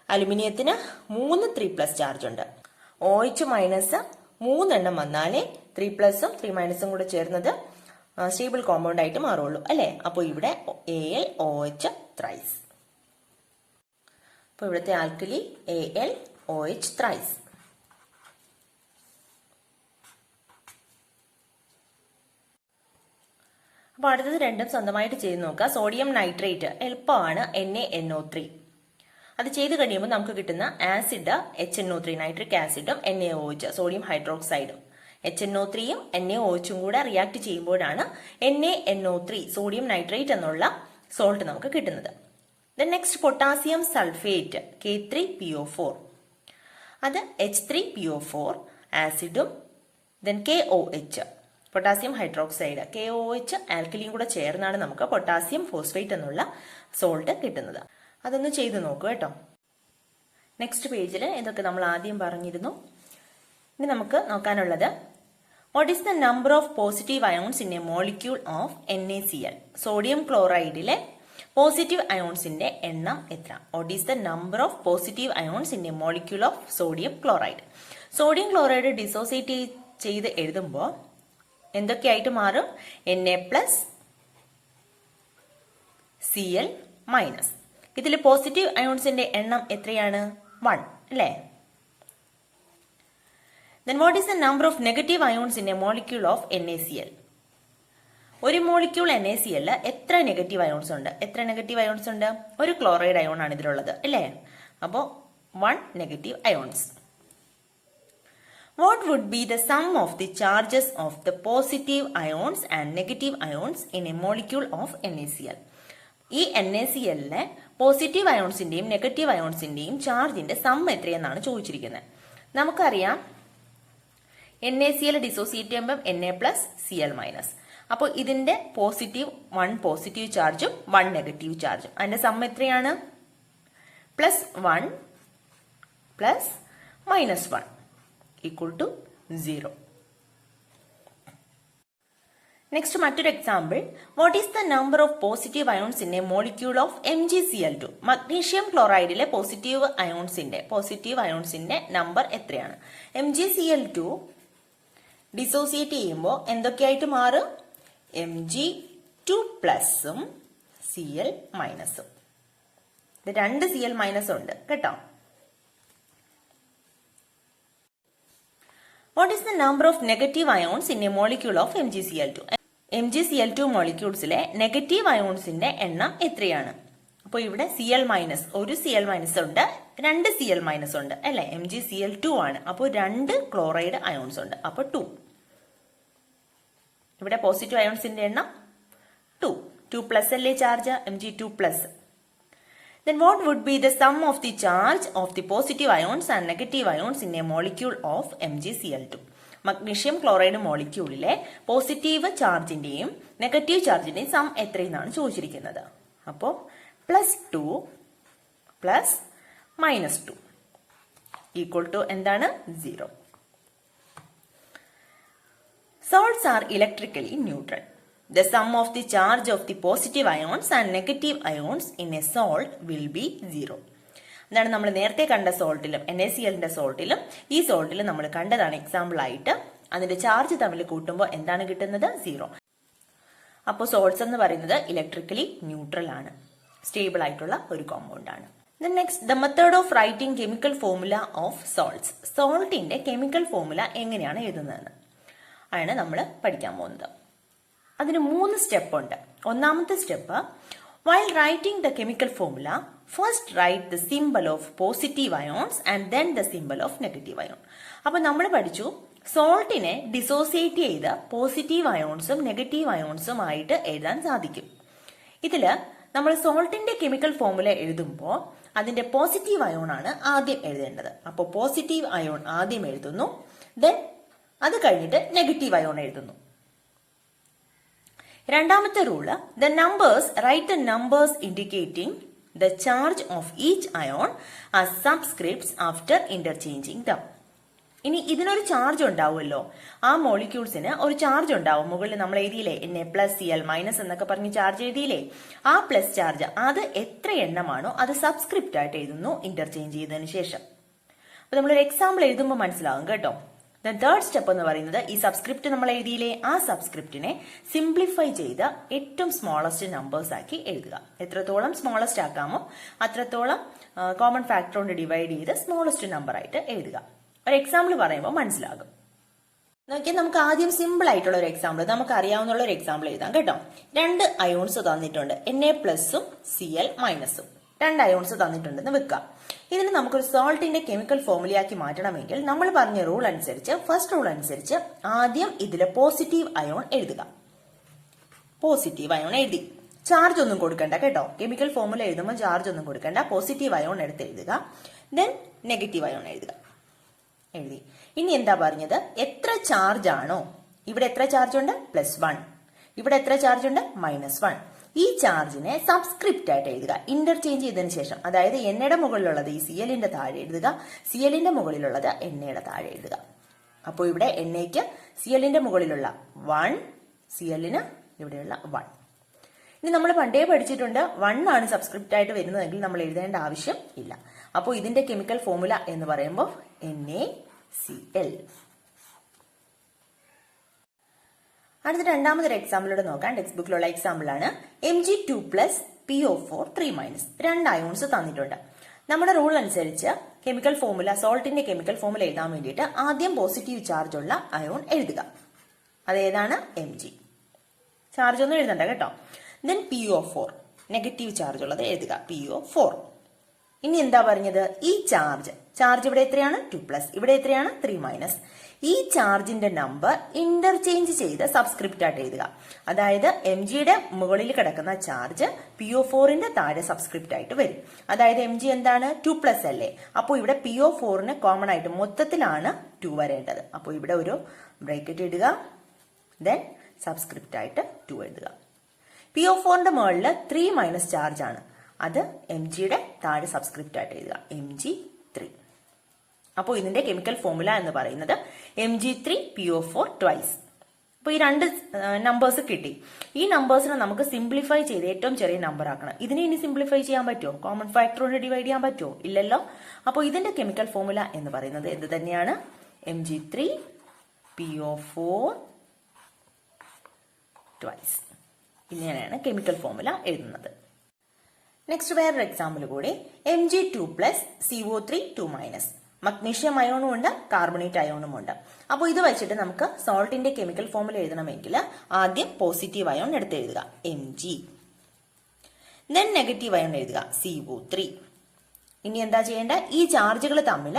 അലുമിനിയത്തിന് 3 3+ ചാർജ് ഉണ്ട്. OH- 3 വന്നാലേ 3+ഉം 3- കൂടെ ചേർന്നത് സ്റ്റേബിൾ കോമ്പൗണ്ട് ആയിട്ട് മാറുള്ളൂ അല്ലേ. അപ്പോൾ ഇവിടെ AlOH ത്രൈസ്. അപ്പോൾ ഇവിടുത്തെ ആൽക്കലി AlOH ത്രൈസ്. അപ്പോൾ അടുത്തത് 2 സ്വന്തമായിട്ട് ചെയ്ത് നോക്കുക. സോഡിയം നൈട്രേറ്റ് എളുപ്പമാണ്, NaNO3. അത് ചെയ്ത് കഴിയുമ്പോൾ നമുക്ക് കിട്ടുന്ന ആസിഡ് HNO3 നൈട്രിക് ആസിഡും NaOH സോഡിയം ഹൈഡ്രോക്സൈഡും. HNO3-യും NaOH-ഉം കൂടെ റിയാക്ട് ചെയ്യുമ്പോഴാണ് NaNO3 സോഡിയം നൈട്രേറ്റ് എന്നുള്ള സോൾട്ട് നമുക്ക് കിട്ടുന്നത്. Then next potassium sulphate K3PO4, അത് H3PO4 ആസിഡും then KOH potassium hydroxide, KOH ആൽക്കലിയും കൂടെ ചേർന്നാണ് നമുക്ക് പൊട്ടാസ്യം ഫോസ്ഫേറ്റ് എന്നുള്ള സോൾട്ട് കിട്ടുന്നത്. അതൊന്ന് ചെയ്ത് നോക്കൂ കേട്ടോ. നെക്സ്റ്റ് പേജിൽ ഇതൊക്കെ നമ്മൾ ആദ്യം പറഞ്ഞിരുന്നു. ഇനി നമുക്ക് നോക്കാനുള്ളത്, what is the number of positive ions in a molecule of NaCl? Sodium ക്ലോറൈഡിലെ പോസിറ്റീവ് അയോൺസിന്റെ എണ്ണം എത്ര? What is the number of positive ions in a molecule of sodium chloride? Sodium chloride dissociate ചെയ്ത് എഴുതുമ്പോൾ എന്തൊക്കെയായിട്ട് മാറും? Na+Cl-. ഇതിൽ positive അയോൺസിന്റെ എണ്ണം എത്രയാണ്? 1 അല്ലേ. Then what is the number of negative ions in a molecule of NaCl? ഒരു molecule NaCl എത്ര നെഗറ്റീവ് അയോൺസ് ഉണ്ട്? എത്ര നെഗറ്റീവ് അയോൺസ് ഉണ്ട്? ഒരു ക്ലോറൈഡ് അയോൺ ആണ് ഇതിലുള്ളത് അല്ലേ. അപ്പോൾ 1 negative ions. What would be the sum of the charges of the positive ions and negative ions in a molecule of NaCl? ഈ NaClലെ പോസിറ്റീവ് അയോൺസിന്റെയും നെഗറ്റീവ് അയോൺസിന്റെയും ചാർജിന്റെ സം എത്രയെന്നാണ് ചോദിച്ചിരിക്കുന്നത്. നമുക്കറിയാം NaCl ഡിസോസിയേറ്റ് ചെയ്യുമ്പോൾ Na+Cl-. അപ്പോൾ ഇതിന്റെ പോസിറ്റീവ് 1 പോസിറ്റീവ് ചാർജും 1 നെഗറ്റീവ് ചാർജും, അതിന്റെ സം എത്രയാണ്? +1 + -1 = 0. നെക്സ്റ്റ് മറ്റൊരു example. What is the number of positive ions in a molecule of MgCl2? Magnesium ക്ലോറൈഡിലെ പോസിറ്റീവ് അയോൺസിന്റെ നമ്പർ എത്രയാണ്? MgCl2 ഡിസോസിയേറ്റ് ചെയ്യുമ്പോൾ എന്തൊക്കെയായിട്ട് മാറും? Mg2+ഉം Cl-ഉം. ഇത് 2 Cl- ഉണ്ട് കേട്ടോ. What is the number of negative ions in a molecule of MgCl2? MgCl2 മോളിക്യൂൾസിലെ negative അയോൺസിന്റെ എണ്ണം എത്രയാണ്? അപ്പോൾ ഇവിടെ Cl-, ഒരു Cl- ഉണ്ട്, 2 Cl- ഉണ്ട് അല്ലെ? MgCl2 ആണ്. അപ്പോൾ 2 ക്ലോറൈഡ് അയോൺസ് ഉണ്ട്. അപ്പോൾ 2. ഇവിടെ പോസിറ്റീവ് അയോൺസിന്റെ എണ്ണം 2. 2+ അല്ലേ charge? Mg2+. Then what would be the sum of the charge of the positive ions and negative ions in a molecule of MgCl2? Magnesium chloride മോളിക്യൂളിലെ പോസിറ്റീവ് ചാർജിന്റെയും നെഗറ്റീവ് ചാർജിന്റെയും സം എത്രയെന്നാണ് ചോദിച്ചിരിക്കുന്നത്. അപ്പോൾ +2 + -2 = എന്താണ്? 0. Salts are electrically neutral. The sum of the charge of the positive ions and negative ions in a salt will be 0. അതാണ് നമ്മൾ നേരത്തെ കണ്ട സോൾട്ടിലും NaClന്റെ സോൾട്ടിലും ഈ സോൾട്ടിലും നമ്മൾ കണ്ടതാണ് എക്സാമ്പിൾ ആയിട്ട്. അതിന്റെ ചാർജ് തമ്മിൽ കൂട്ടുമ്പോൾ എന്താണ് കിട്ടുന്നത്? 0. അപ്പോൾ സോൾട്ട്സ് എന്ന് പറയുന്നത് ഇലക്ട്രിക്കലി ന്യൂട്രൽ ആണ്, സ്റ്റേബിൾ ആയിട്ടുള്ള ഒരു കോമ്പൗണ്ട് ആണ്. Next, the method of writing chemical formula of salts. സോൾട്ടിന്റെ കെമിക്കൽ ഫോർമുല എങ്ങനെയാണ് എഴുതുന്നതെന്ന് ആണ് നമ്മൾ പഠിക്കാൻ പോകുന്നത്. അതിന് 3 സ്റ്റെപ്പ് ഉണ്ട്. ഒന്നാമത്തെ step, while writing the chemical formula, first write the symbol of positive ions and then the symbol of negative ion. അപ്പോൾ നമ്മൾ പഠിച്ചു സോൾട്ടിനെ ഡിസോസിയേറ്റ് ചെയ്ത് പോസിറ്റീവ് അയോൺസും നെഗറ്റീവ് അയോൺസും ആയിട്ട് എഴുതാൻ സാധിക്കും. ഇതില് നമ്മൾ സോൾട്ടിന്റെ കെമിക്കൽ ഫോർമുല എഴുതുമ്പോൾ അതിന്റെ പോസിറ്റീവ് അയോൺ ആണ് ആദ്യം എഴുതേണ്ടത്. അപ്പോൾ പോസിറ്റീവ് അയോൺ ആദ്യം എഴുതുന്നു, ദെൻ അത് കഴിഞ്ഞിട്ട് നെഗറ്റീവ് അയോൺ എഴുതുന്നു. രണ്ടാമത്തെ rule, write the numbers indicating the charge of each ion as subscripts after interchanging dum. ഇനി ഇതിനൊരു ചാർജ് ഉണ്ടാവുമല്ലോ, ആ മോളിക്യൂൾസിന് ഒരു ചാർജ് ഉണ്ടാവും. മുകളിൽ നമ്മൾ എഴുതിയില്ലേ Na+Cl- എന്നൊക്കെ പറഞ്ഞ് ചാർജ് എഴുതിയില്ലേ, ആ പ്ലസ് ചാർജ് അത് എത്ര എണ്ണമാണോ അത് സബ്സ്ക്രിപ്റ്റ് ആയിട്ട് എഴുതുന്നു ഇന്റർചേഞ്ച് ചെയ്തതിനു ശേഷം. അപ്പൊ നമ്മളൊരു എക്സാമ്പിൾ എഴുതുമ്പോൾ മനസ്സിലാവും കേട്ടോ. തേർഡ് സ്റ്റെപ്പ് എന്ന് പറയുന്നത് ഈ സബ്സ്ക്രിപ്റ്റ് നമ്മൾ എഴുതിയില്ലേ, ആ സബ്സ്ക്രിപ്റ്റിനെ സിംപ്ലിഫൈ ചെയ്ത് ഏറ്റവും സ്മോളസ്റ്റ് നമ്പേഴ്സ് ആക്കി എഴുതുക. എത്രത്തോളം സ്മോളസ്റ്റ് ആക്കാമോ അത്രത്തോളം കോമൺ ഫാക്ടർ കൊണ്ട് ഡിവൈഡ് ചെയ്ത് സ്മോളസ്റ്റ് നമ്പർ ആയിട്ട് എഴുതുക. ഒരു എക്സാമ്പിൾ പറയുമ്പോൾ മനസ്സിലാകും. നോക്കിയാൽ നമുക്ക് ആദ്യം സിമ്പിൾ ആയിട്ടുള്ള ഒരു എക്സാമ്പിൾ, നമുക്ക് അറിയാവുന്ന ഒരു എക്സാമ്പിൾ എഴുതാം കേട്ടോ. 2 അയോൺസ് തന്നിട്ടുണ്ട്, Na+ഉം Cl-ഉം. 2 അയോൺസ് തന്നിട്ടുണ്ടെന്ന് വെക്കാം. ഇതിന് നമുക്കൊരു സോൾട്ടിന്റെ കെമിക്കൽ ഫോർമുലയാക്കി മാറ്റണമെങ്കിൽ നമ്മൾ പറഞ്ഞ റൂൾ അനുസരിച്ച്, ഫസ്റ്റ് റൂൾ അനുസരിച്ച് ആദ്യം ഇതിലെ പോസിറ്റീവ് അയോൺ എഴുതുക. പോസിറ്റീവ് അയോൺ എഴുതി, ചാർജ് ഒന്നും കൊടുക്കണ്ട കേട്ടോ. കെമിക്കൽ ഫോർമുല എഴുതുമ്പോൾ ചാർജ് ഒന്നും കൊടുക്കണ്ട. പോസിറ്റീവ് അയോൺ എടുത്ത് എഴുതുക, ദെൻ നെഗറ്റീവ് അയോൺ എഴുതുക. എഴുതി. ഇനി എന്താ പറഞ്ഞത്? എത്ര ചാർജ് ആണോ, ഇവിടെ എത്ര ചാർജ് ഉണ്ട്? +1. ഇവിടെ എത്ര ചാർജ് ഉണ്ട്? -1. ഈ ചാർജിനെ സബ്സ്ക്രിപ്റ്റ് ആയിട്ട് എഴുതുക ഇന്റർചേഞ്ച് ചെയ്തതിനു ശേഷം. അതായത് എണ്ണയുടെ മുകളിലുള്ളത് ഈ Clന്റെ താഴെ എഴുതുക, Clന്റെ മുകളിലുള്ളത് എണ്ണയുടെ താഴെ എഴുതുക. അപ്പോൾ ഇവിടെ എണ്ണയ്ക്ക് Clന്റെ മുകളിലുള്ള 1, Clന് ഇവിടെയുള്ള 1. ഇനി നമ്മൾ പണ്ടേ പഠിച്ചിട്ടുണ്ട് 1 ആണ് സബ്സ്ക്രിപ്റ്റ് ആയിട്ട് വരുന്നതെങ്കിൽ നമ്മൾ എഴുതേണ്ട ആവശ്യം ഇല്ല. അപ്പോൾ ഇതിന്റെ കെമിക്കൽ ഫോർമുല എന്ന് പറയുമ്പോൾ NaCl. അടുത്ത രണ്ടാമതൊരു എക്സാമ്പിളോട് നോക്കാം. ടെക്സ്റ്റ് ബുക്കിലുള്ള എക്സാമ്പിൾ ആണ്. Mg2+ PO4 3-. 2 അയോൺസ് തന്നിട്ടുണ്ട്. നമ്മുടെ റൂൾ അനുസരിച്ച് കെമിക്കൽ ഫോർമുല, സോൾട്ടിന്റെ കെമിക്കൽ ഫോർമുല എഴുതാൻ വേണ്ടിയിട്ട് ആദ്യം പോസിറ്റീവ് ചാർജ് ഉള്ള അയോൺ എഴുതുക. അതേതാണ്? Mg. ചാർജ് ഒന്നും എഴുതണ്ട കേട്ടോ. ദെൻ PO4 നെഗറ്റീവ് ചാർജ് ഉള്ളത് എഴുതുക, PO4. ഇനി എന്താ പറഞ്ഞത്? ഈ ചാർജ് ഇവിടെ എത്രയാണ് 2+, ഇവിടെ എത്രയാണ് 3-. ഈ ചാർജിന്റെ നമ്പർ ഇന്റർചേഞ്ച് ചെയ്ത് സബ്സ്ക്രിപ്റ്റ് ആയിട്ട് എഴുതുക. അതായത് mgയുടെ മുകളിൽ കിടക്കുന്ന ചാർജ് PO4ന്റെ താഴെ സബ്സ്ക്രിപ്റ്റ് ആയിട്ട് വരും. അതായത് mg എന്താണ് 2+ അല്ലേ, അപ്പോൾ ഇവിടെ PO4ന് കോമൺ ആയിട്ട് മൊത്തത്തിലാണ് 2 വരേണ്ടത്. അപ്പോൾ ഇവിടെ ഒരു ബ്രാക്കറ്റ് ഇടുക, ദെൻ സബ്സ്ക്രിപ്റ്റ് ആയിട്ട് 2 എഴുതുക. PO4ന്റെ മുകളിൽ 3- ചാർജ് ആണ്, അത് mgയുടെ താഴെ സബ്സ്ക്രിപ്റ്റ് ആയിട്ട് എഴുതുക, mg3. അപ്പോൾ ഇതിന്റെ കെമിക്കൽ ഫോർമുല എന്ന് പറയുന്നത് mg3PO4 twice. അപ്പോൾ ഈ രണ്ട് നമ്പേഴ്സ് കിട്ടി. ഈ നമ്പേഴ്സിനെ നമുക്ക് സിംപ്ലിഫൈ ചെയ്ത് ഏറ്റവും ചെറിയ നമ്പർ ആക്കണം. ഇതിനെ ഇനി സിംപ്ലിഫൈ ചെയ്യാൻ പറ്റുമോ? കോമൺ ഫാക്ടർ കൊണ്ട് ഡിവൈഡ് ചെയ്യാൻ പറ്റുമോ? ഇല്ലല്ലോ. അപ്പോൾ ഇതിന്റെ കെമിക്കൽ ഫോർമുല എന്ന് പറയുന്നത് എന്ത് തന്നെയാണ്? mg3PO4 twice. ഇങ്ങനെയാണ് കെമിക്കൽ ഫോർമുല എഴുതുന്നത്. നെക്സ്റ്റ് വേറൊരു എക്സാമ്പിൾ കൂടി, Mg2+CO3 2-. മഗ്നീഷ്യം അയോണും ഉണ്ട്, കാർബണേറ്റ് അയോണും ഉണ്ട്. അപ്പോൾ ഇത് വെച്ചിട്ട് നമുക്ക് സോൾട്ടിന്റെ കെമിക്കൽ ഫോർമുല എഴുതണമെങ്കിൽ ആദ്യം പോസിറ്റീവ് അയോൺ എടുത്ത് എഴുതുക Mg, ദെൻ നെഗറ്റീവ് അയോൺ എഴുതുക CO3. ഇനി എന്താ ചെയ്യേണ്ട? ഈ ചാർജുകൾ തമ്മിൽ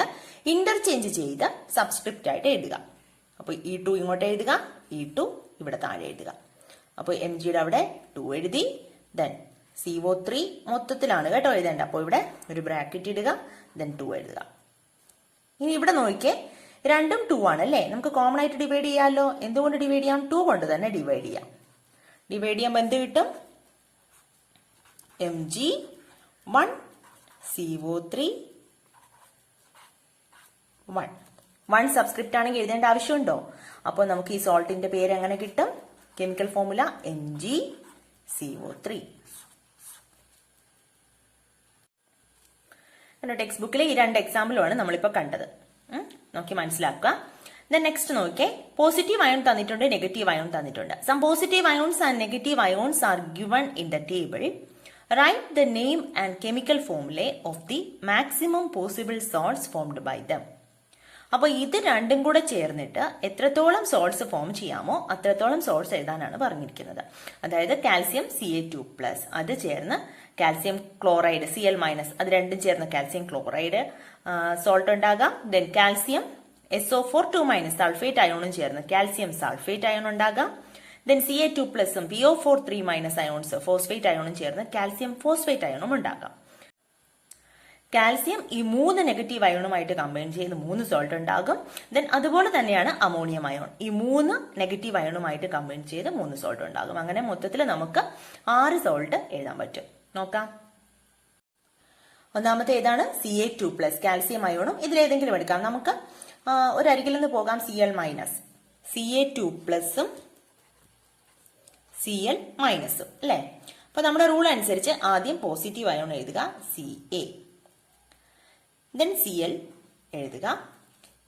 ഇന്റർചേഞ്ച് ചെയ്ത് സബ്സ്ക്രിപ്റ്റ് ആയിട്ട് എഴുതുക. അപ്പോൾ E2 ഇങ്ങോട്ട് എഴുതുക, E2 ഇവിടെ താഴെ എഴുതുക. അപ്പോൾ mgയുടെ അവിടെ 2 എഴുതി, ദെൻ CO3 മൊത്തത്തിലാണ് കേട്ടോ എഴുതേണ്ട. അപ്പോൾ ഇവിടെ ഒരു ബ്രാക്കറ്റ് ഇടുക, ദെൻ 2 എഴുതുക. ഇനി ഇവിടെ നോക്കിയേ, രണ്ടും 2 ആണ് അല്ലേ, നമുക്ക് കോമൺ ആയിട്ട് ഡിവൈഡ് ചെയ്യാമല്ലോ. എന്തുകൊണ്ട് ഡിവൈഡ് ചെയ്യാം? 2 കൊണ്ട് തന്നെ ഡിവൈഡ് ചെയ്യാം. ഡിവൈഡ് ചെയ്യുമ്പോൾ എന്ത് കിട്ടും? mg1 CO3 1 സബ്സ്ക്രിപ്റ്റ് ആണെങ്കിൽ എഴുതേണ്ട ആവശ്യമുണ്ടോ? അപ്പോൾ നമുക്ക് ഈ സോൾട്ടിന്റെ പേര് എങ്ങനെ കിട്ടും? Chemical formula MgCO3. ടെക്സ്റ്റ് ബുക്കിലെ ഈ രണ്ട് എക്സാമ്പിളുമാണ് നമ്മളിപ്പോൾ കണ്ടത്. നോക്കി മനസ്സിലാക്കുക. ദെൻ നെക്സ്റ്റ് നോക്കിയേ, പോസിറ്റീവ് അയോൺ തന്നിട്ടുണ്ട്, നെഗറ്റീവ് അയോൺ തന്നിട്ടുണ്ട്. Some positive ions and negative ions are given in the table. Write the name and chemical formula of the maximum possible salts formed by them. അപ്പോൾ ഇത് രണ്ടും കൂടെ ചേർന്നിട്ട് എത്രത്തോളം salts form ചെയ്യാമോ അത്രത്തോളം സോൾട്ട്സ് എഴുതാനാണ് പറഞ്ഞിരിക്കുന്നത്. അതായത് കാൽസ്യം Ca2+, അത് ചേർന്ന് കാൽസ്യം ക്ലോറൈഡ് Cl-, അത് രണ്ടും ചേർന്ന് കാൽസ്യം ക്ലോറൈഡ് സോൾട്ട് ഉണ്ടാകാം. ദെൻ കാൽസ്യം SO4 2- സൾഫേറ്റ് അയോണും ചേർന്ന് കാൽസ്യം സൾഫേറ്റ് അയോൺ ഉണ്ടാകാം. ദെൻ Ca2+ഉം PO4 3- അയോൺസ് ഫോസ്ഫേറ്റ് അയോണും ചേർന്ന് കാൽസ്യം ഫോസ്ഫേറ്റ് അയോണും ഉണ്ടാകാം. കാൽസ്യം ഈ 3 നെഗറ്റീവ് അയോണുമായിട്ട് കമ്പൈൻ ചെയ്ത് 3 സോൾട്ട് ഉണ്ടാകും. ദെൻ അതുപോലെ തന്നെയാണ് അമോണിയം അയോൺ, ഈ 3 നെഗറ്റീവ് അയോണുമായിട്ട് കമ്പൈൻ ചെയ്ത് 3 സോൾട്ട് ഉണ്ടാകും. അങ്ങനെ മൊത്തത്തിൽ നമുക്ക് 6 സോൾട്ട് എഴുതാൻ പറ്റും. നോക്കാം. ഒന്നാമത്തെ ഏതാണ്? Ca2+, calcium അയോണും. ഇതിലേതെങ്കിലും എടുക്കാം. നമുക്ക് ഒരരികിൽ നിന്ന് പോകാം. Cl-, Ca2+ഉം Cl- അല്ലേ. അപ്പൊ നമ്മുടെ റൂൾ അനുസരിച്ച് ആദ്യം പോസിറ്റീവ് അയോൺ എഴുതുക Ca, ദെൻ Cl എഴുതുക.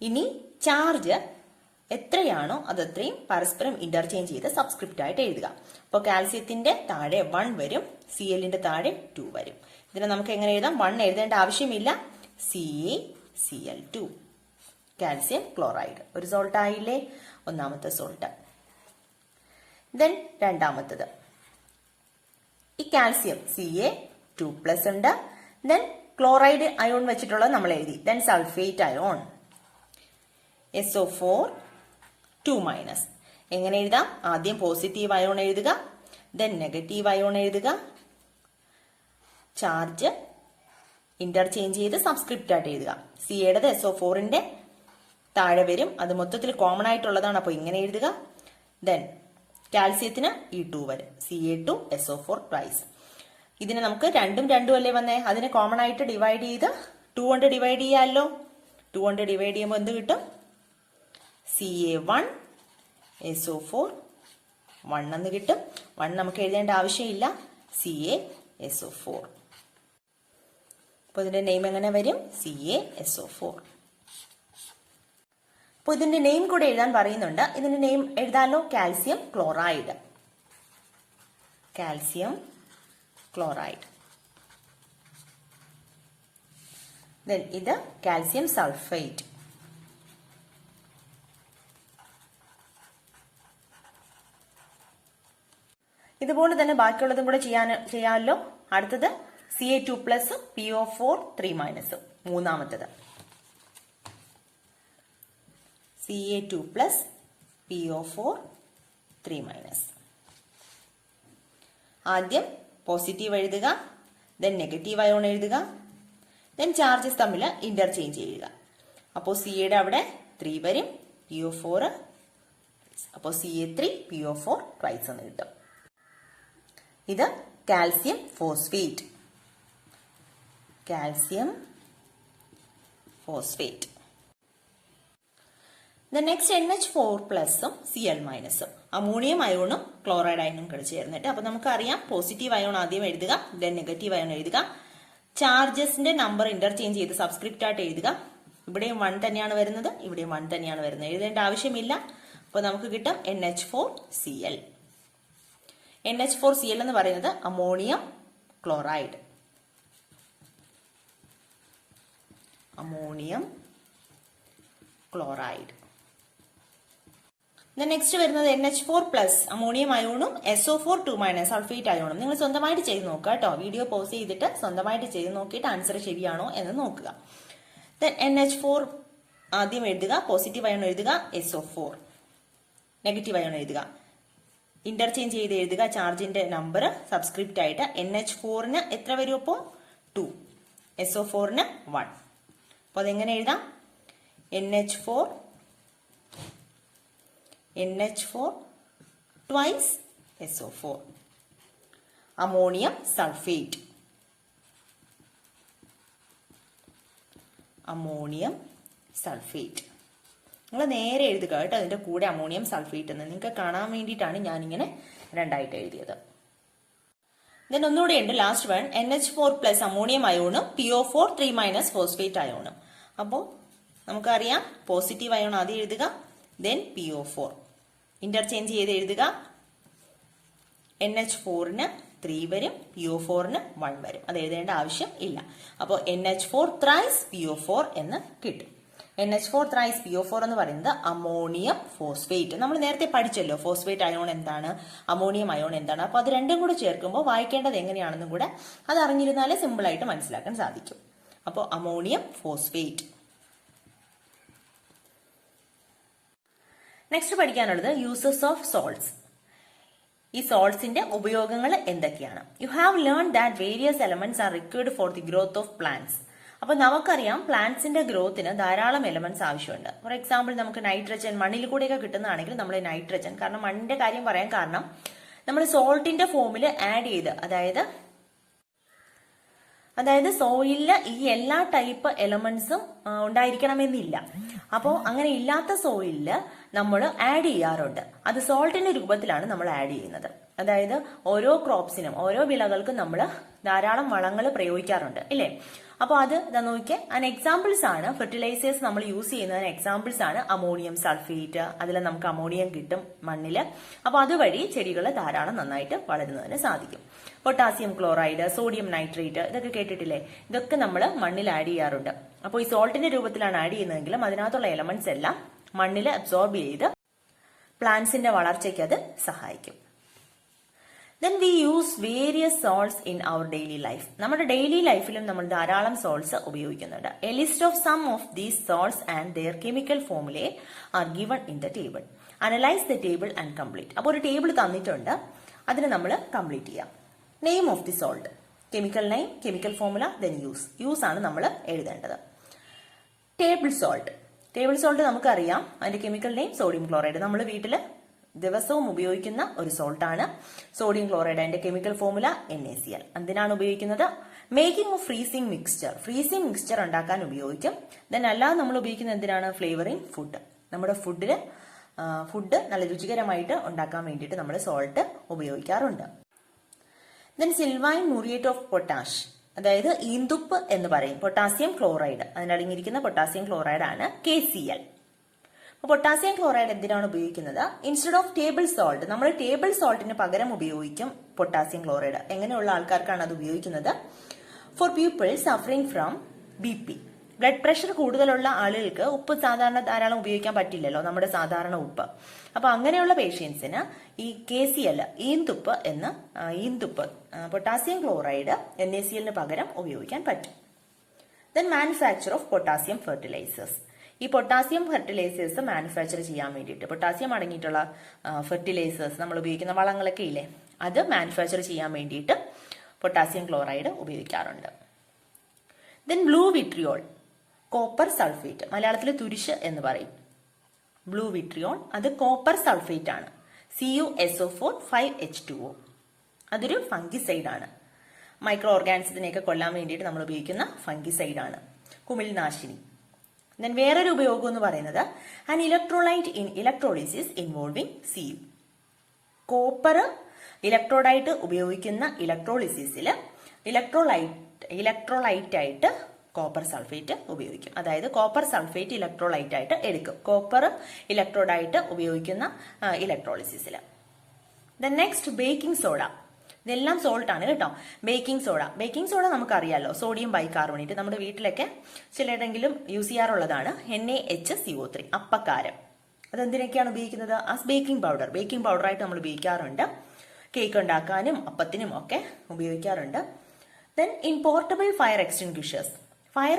ഇനി ചാർജ് എത്രയാണോ അതത്രയും പരസ്പരം ഇന്റർചേഞ്ച് ചെയ്ത് സബ്സ്ക്രിപ്റ്റ് ആയിട്ട് എഴുതുക. അപ്പോൾ കാൽസ്യത്തിന്റെ താഴെ 1 വരും, Clന്റെ താഴെ 2 വരും. ഇതിനെ നമുക്ക് എങ്ങനെ എഴുതാം? 1 എഴുതേണ്ട ആവശ്യമില്ല. CaCl2, calcium chloride. ഒരു സോൾട്ട് ആയില്ലേ, ഒന്നാമത്തെ സോൾട്ട്. ദെൻ രണ്ടാമത്തത്, ഈ കാൽസ്യം Ca2+ ഉണ്ട്. ദെൻ ക്ലോറൈഡ് അയോൺ വെച്ചിട്ടുള്ളത് നമ്മൾ എഴുതി. Then sulphate ion SO4 2-. എങ്ങനെ എഴുതാം? ആദ്യം പോസിറ്റീവ് അയോൺ എഴുതുക, ദെൻ നെഗറ്റീവ് അയോൺ എഴുതുക. ചാർജ് ഇന്റർചേഞ്ച് ചെയ്ത് സബ്സ്ക്രിപ്റ്റ് ആയിട്ട് എഴുതുക. Cയുടേത് SO4ന്റെ താഴെ വരും, അത് മൊത്തത്തിൽ കോമൺ ആയിട്ടുള്ളതാണ്. അപ്പോൾ ഇങ്ങനെ എഴുതുക. ദെൻ കാൽസ്യത്തിന് E2 വരും, Ca2SO4 twice. ഇതിനെ നമുക്ക് 2ഉം 2ഉം അല്ലേ വന്നേ, അതിനെ കോമൺ ആയിട്ട് ഡിവൈഡ് ചെയ്ത് 2 കൊണ്ട് ഡിവൈഡ് ചെയ്യാമല്ലോ. 2 കൊണ്ട് ഡിവൈഡ് ചെയ്യുമ്പോൾ എന്ത് കിട്ടും? Ca1SO4 1 എന്ന് കിട്ടും. 1 നമുക്ക് എഴുതേണ്ട ആവശ്യമില്ല, CaSO4. അപ്പോൾ ഇതിന്റെ നെയിം എങ്ങനെ വരും? CaSO4. അപ്പോൾ ഇതിന്റെ നെയിം കൂടെ എഴുതാൻ പറയുന്നുണ്ട്. ഇതിന്റെ നെയിം എഴുതാലോ, calcium chloride. Calcium chloride. Then ഇത് കാൽസ്യം സൾഫേറ്റ്. ഇതുപോലെ തന്നെ ബാക്കിയുള്ളതും കൂടെ ചെയ്യാമല്ലോ. അടുത്തത് Ca2+, PO4 3-, മൂന്നാമത്തത്. Ca2 plus PO4 3-. ആദ്യം പോസിറ്റീവ് എഴുതുക, ദെൻ നെഗറ്റീവ് അയോൺ എഴുതുക, ദെൻ ചാർജസ് തമ്മിൽ ഇന്റർചേഞ്ച് ചെയ്യുക. അപ്പോൾ സിയുടെ അവിടെ 3 വരും, PO4, അപ്പോൾ Ca3 PO4 ട്വൈസ് എന്ന് കിട്ടും. ഇത് calcium phosphate. Calcium phosphate. Next NH4 പ്ലസും Cl മൈനസും അമോണിയം അയോണും ക്ലോറൈഡ് അയോണും കൂടെ ചേർന്നിട്ട്, അപ്പൊ നമുക്കറിയാം പോസിറ്റീവ് അയോൺ ആദ്യം എഴുതുക, ദെൻ നെഗറ്റീവ് അയോൺ എഴുതുക, ചാർജസിന്റെ നമ്പർ ഇന്റർചേഞ്ച് ചെയ്ത് സബ്സ്ക്രിപ്റ്റ് ആയിട്ട് എഴുതുക. ഇവിടെയും 1 തന്നെയാണ് വരുന്നത്, ഇവിടെയും 1 തന്നെയാണ് വരുന്നത്, എഴുതേണ്ട ആവശ്യമില്ല. അപ്പൊ നമുക്ക് കിട്ടും NH4Cl. NH4Cl എന്ന് പറയുന്നത് ammonium chloride. Ammonium chloride. Next വരുന്നത് NH4 പ്ലസ് അമോണിയം അയോണും SO4 2- സൾഫേറ്റ് അയോണും. നിങ്ങൾ സ്വന്തമായിട്ട് ചെയ്ത് നോക്കുക കേട്ടോ. വീഡിയോ പോസ് ചെയ്തിട്ട് സ്വന്തമായിട്ട് ചെയ്ത് നോക്കിയിട്ട് ആൻസർ ശരിയാണോ എന്ന് നോക്കുക. NH4 ആദ്യം എഴുതുക, പോസിറ്റീവ് അയോൺ എഴുതുക, SO4 നെഗറ്റീവ് അയോൺ എഴുതുക, ഇന്റർചേഞ്ച് ചെയ്ത് എഴുതുക ചാർജിന്റെ നമ്പർ സബ്സ്ക്രിപ്റ്റ് ആയിട്ട്. NH4ന് എത്ര വരും? അപ്പോൾ 2, SO4ന് 1. അപ്പോൾ അതെങ്ങനെ എഴുതാം? NH4 twice SO4. Ammonium sulphate. Ammonium sulphate. നിങ്ങൾ നേരെ എഴുതുക കേട്ടോ, അതിന്റെ കൂടെ അമോണിയം സൾഫേറ്റ് എന്ന് നിങ്ങൾക്ക് കാണാൻ വേണ്ടിയിട്ടാണ് ഞാനിങ്ങനെ രണ്ടായിട്ട് എഴുതിയത്. ദെൻ ഒന്നുകൂടെ ഉണ്ട്, last one NH4 plus ammonium അയോണും PO4 3- ഫോസ്ഫേറ്റ് അയോണും. അപ്പോൾ നമുക്കറിയാം പോസിറ്റീവ് അയോൺ ആദ്യം എഴുതുക, ദെൻ PO4 ഇന്റർചേഞ്ച് ചെയ്ത് എഴുതുക. NH4ന് 3 വരും, PO4ന് 1 വരും. അത് എഴുതേണ്ട ആവശ്യം ഇല്ല. അപ്പോൾ NH4 ത്രൈസ് PO4 എന്ന് കിട്ടും. NH4 ത്രൈസ് PO4 എന്ന് പറയുന്നത് അമോണിയം ഫോസ്ഫേറ്റ്. നമ്മൾ നേരത്തെ പഠിച്ചല്ലോ ഫോസ്ഫേറ്റ് അയോൺ എന്താണ്, അമോണിയം അയോൺ എന്താണ്. അപ്പൊ അത് രണ്ടും കൂടെ ചേർക്കുമ്പോൾ വായിക്കേണ്ടത് എങ്ങനെയാണെന്നും കൂടെ അത് അറിഞ്ഞിരുന്നാലേ സിമ്പിൾ ആയിട്ട് മനസ്സിലാക്കാൻ സാധിക്കും. അപ്പോൾ അമോണിയം ഫോസ്ഫേറ്റ്. നെക്സ്റ്റ് പഠിക്കാനുള്ളത് യൂസസ് ഓഫ് സോൾട്ട്സ്. ഈ സോൾട്ട്സിന്റെ ഉപയോഗങ്ങൾ എന്തൊക്കെയാണ്? You have learn that various elements are required for the growth of plants. അപ്പൊ നമുക്കറിയാം പ്ലാന്റ്സിന്റെ ഗ്രോത്തിന് ധാരാളം എലമെന്റ്സ് ആവശ്യമുണ്ട്. ഫോർ എക്സാമ്പിൾ നമുക്ക് നൈട്രജൻ മണ്ണിൽ കൂടെയൊക്കെ കിട്ടുന്നതാണെങ്കിൽ നമ്മൾ നൈട്രജൻ, കാരണം മണ്ണിന്റെ കാര്യം പറയാൻ കാരണം നമ്മൾ സോൾട്ടിന്റെ ഫോമിൽ ആഡ് ചെയ്ത്, അതായത് സോയിലില് ഈ എല്ലാ ടൈപ്പ് എലമെന്റ്സും ഉണ്ടായിരിക്കണമെന്നില്ല. അപ്പോൾ അങ്ങനെ ഇല്ലാത്ത സോയിലില് നമ്മൾ ആഡ് ചെയ്യാറുണ്ട്. അത് സോൾട്ടിന്റെ രൂപത്തിലാണ് നമ്മൾ ആഡ് ചെയ്യുന്നത്. അതായത് ഓരോ ക്രോപ്സിനും ഓരോ വിളകൾക്കും നമ്മൾ ധാരാളം വളങ്ങൾ പ്രയോഗിക്കാറുണ്ട് ഇല്ലേ? അപ്പോൾ അത് നോക്കിയാൽ അതിന് എക്സാമ്പിൾസ് ആണ് ഫെർട്ടിലൈസേഴ്സ് നമ്മൾ യൂസ് ചെയ്യുന്നതിന് എക്സാമ്പിൾസ് ആണ് അമോണിയം സൾഫേറ്റ്. അതിൽ നമുക്ക് അമോണിയം കിട്ടും മണ്ണില്. അപ്പോൾ അതുവഴി ചെടികൾ ധാരാളം നന്നായിട്ട് വളരുന്നതിന് സാധിക്കും. പൊട്ടാസ്യം ക്ലോറൈഡ്, സോഡിയം നൈട്രേറ്റ്, ഇതൊക്കെ കേട്ടിട്ടില്ലേ? ഇതൊക്കെ നമ്മൾ മണ്ണിൽ ആഡ് ചെയ്യാറുണ്ട്. അപ്പോൾ ഈ സോൾട്ടിന്റെ രൂപത്തിലാണ് ആഡ് ചെയ്യുന്നതെങ്കിലും അതിനകത്തുള്ള എലമെന്റ്സ് എല്ലാം മണ്ണിൽ അബ്സോർബ് ചെയ്ത് പ്ലാന്റ്സിന്റെ വളർച്ചയ്ക്ക് അത് സഹായിക്കും. Then we use various salts in our daily life. നമ്മുടെ ഡെയിലി ലൈഫിലും നമ്മൾ ധാരാളം സോൾട്ട്സ് ഉപയോഗിക്കുന്നുണ്ട്. A list of some of these salts and their chemical formulae are given in the table. Analyze the table and complete. അപ്പോൾ ഒരു table തന്നിട്ടുണ്ട്, അതിന് നമ്മൾ കംപ്ലീറ്റ് ചെയ്യാം. Name of the salt, chemical name, chemical formula, then use ആണ് നമ്മൾ എഴുതേണ്ടത്. Table salt നമുക്കറിയാം, അതിന്റെ കെമിക്കൽ നെയിം സോഡിയം ക്ലോറൈഡ്. നമ്മൾ വീട്ടിൽ ദിവസവും ഉപയോഗിക്കുന്ന ഒരു സോൾട്ടാണ് സോഡിയം ക്ലോറൈഡ്. അതിന്റെ കെമിക്കൽ ഫോർമുല NaCl. എന്തിനാണ് ഉപയോഗിക്കുന്നത്? മേക്കിംഗ് ഓഫ് ഫ്രീസിംഗ് മിക്സ്ചർ ഉണ്ടാക്കാൻ ഉപയോഗിക്കും. ദെൻ അല്ലാതെ നമ്മൾ ഉപയോഗിക്കുന്നത് എന്തിനാണ്? Flavouring food. നമ്മുടെ ഫുഡ് നല്ല രുചികരമായിട്ട് ഉണ്ടാക്കാൻ വേണ്ടിയിട്ട് നമ്മൾ സോൾട്ട് ഉപയോഗിക്കാറുണ്ട്. ദെൻ സിൽവൈൻ മ്യൂറിയേറ്റ് ഓഫ് പൊട്ടാഷ്, അതായത് ഈന്തുപ്പ് എന്ന് പറയും. പൊട്ടാസ്യം ക്ലോറൈഡ്, അതിനടങ്ങിയിരിക്കുന്ന പൊട്ടാസ്യം ക്ലോറൈഡ് ആണ് KCl. പൊട്ടാസ്യം ക്ലോറൈഡ് എന്തിനാണ് ഉപയോഗിക്കുന്നത്? ഇൻസ്റ്റെഡ് ഓഫ് ടേബിൾ സോൾട്ട്, നമ്മൾ ടേബിൾ സോൾട്ടിന് പകരം ഉപയോഗിക്കും പൊട്ടാസ്യം ക്ലോറൈഡ്. എങ്ങനെയുള്ള ആൾക്കാർക്കാണ് അത് ഉപയോഗിക്കുന്നത്? For people suffering from BP, blood pressure കൂടുതലുള്ള ആളുകൾക്ക് ഉപ്പ് സാധാരണ ധാരാളം ഉപയോഗിക്കാൻ പറ്റില്ലല്ലോ, നമ്മുടെ സാധാരണ ഉപ്പ്. അപ്പൊ അങ്ങനെയുള്ള പേഷ്യൻസിന് ഈ KCl ഈന്തുപ്പ് പൊട്ടാസ്യം ക്ലോറൈഡ് NaCl പകരം ഉപയോഗിക്കാൻ പറ്റും. Then manufacture of potassium fertilizers. ഈ പൊട്ടാസ്യം ഫെർട്ടിലൈസേഴ്സ് മാനുഫാക്ചർ ചെയ്യാൻ വേണ്ടിയിട്ട്, പൊട്ടാസ്യം അടങ്ങിയിട്ടുള്ള ഫെർട്ടിലൈസേഴ്സ് നമ്മൾ ഉപയോഗിക്കുന്ന വളങ്ങളൊക്കെ ഇല്ലേ, അത് മാനുഫാക്ചർ ചെയ്യാൻ വേണ്ടിയിട്ട് പൊട്ടാസ്യം ക്ലോറൈഡ് ഉപയോഗിക്കാറുണ്ട്. Then blue vitriol, copper sulphate, മലയാളത്തിൽ തുരിശ് എന്ന് പറയും. ബ്ലൂ വിട്രിയോൾ അത് കോപ്പർ സൾഫേറ്റ് ആണ്, CuSO4 5H2O. അതൊരു ഫംഗിസൈഡ് ആണ്. മൈക്രോ ഓർഗാനിസത്തിനെയൊക്കെ കൊല്ലാൻ വേണ്ടിയിട്ട് നമ്മൾ ഉപയോഗിക്കുന്ന ഫംഗിസൈഡ് ആണ്, കുമിൾനാശിനി. ദെൻ വേറൊരു ഉപയോഗം എന്ന് പറയുന്നത് an electrolyte in electrolysis involving Cu. Copper ഇലക്ട്രോഡായിട്ട് ഉപയോഗിക്കുന്ന ഇലക്ട്രോളിസിസിൽ ഇലക്ട്രോലൈറ്റ് ആയിട്ട് കോപ്പർ സൾഫേറ്റ് ഉപയോഗിക്കും. അതായത് കോപ്പർ സൾഫേറ്റ് ഇലക്ട്രോലൈറ്റ് ആയിട്ട് എടുക്കും, കോപ്പർ ഇലക്ട്രോഡായിട്ട് ഉപയോഗിക്കുന്ന ഇലക്ട്രോളിസിസിൽ. Then next baking soda. ഇതെല്ലാം സോൾട്ട് ആണ് കേട്ടോ. ബേക്കിംഗ് സോഡ നമുക്കറിയാലോ, സോഡിയം ബൈകാർബണേറ്റ്, നമ്മുടെ വീട്ടിലൊക്കെ ചിലരെങ്കിലും യൂസ് ചെയ്യാറുള്ളതാണ്. NaHCO3, അപ്പക്കാരം. അതെന്തിനൊക്കെയാണ് ഉപയോഗിക്കുന്നത്? ആസ് ബേക്കിംഗ് പൗഡറായിട്ട് നമ്മൾ ഉപയോഗിക്കാറുണ്ട്. കേക്ക് ഉണ്ടാക്കാനും അപ്പത്തിനും ഒക്കെ ഉപയോഗിക്കാറുണ്ട്. ദെൻ ഇൻ പോർട്ടബിൾ ഫയർ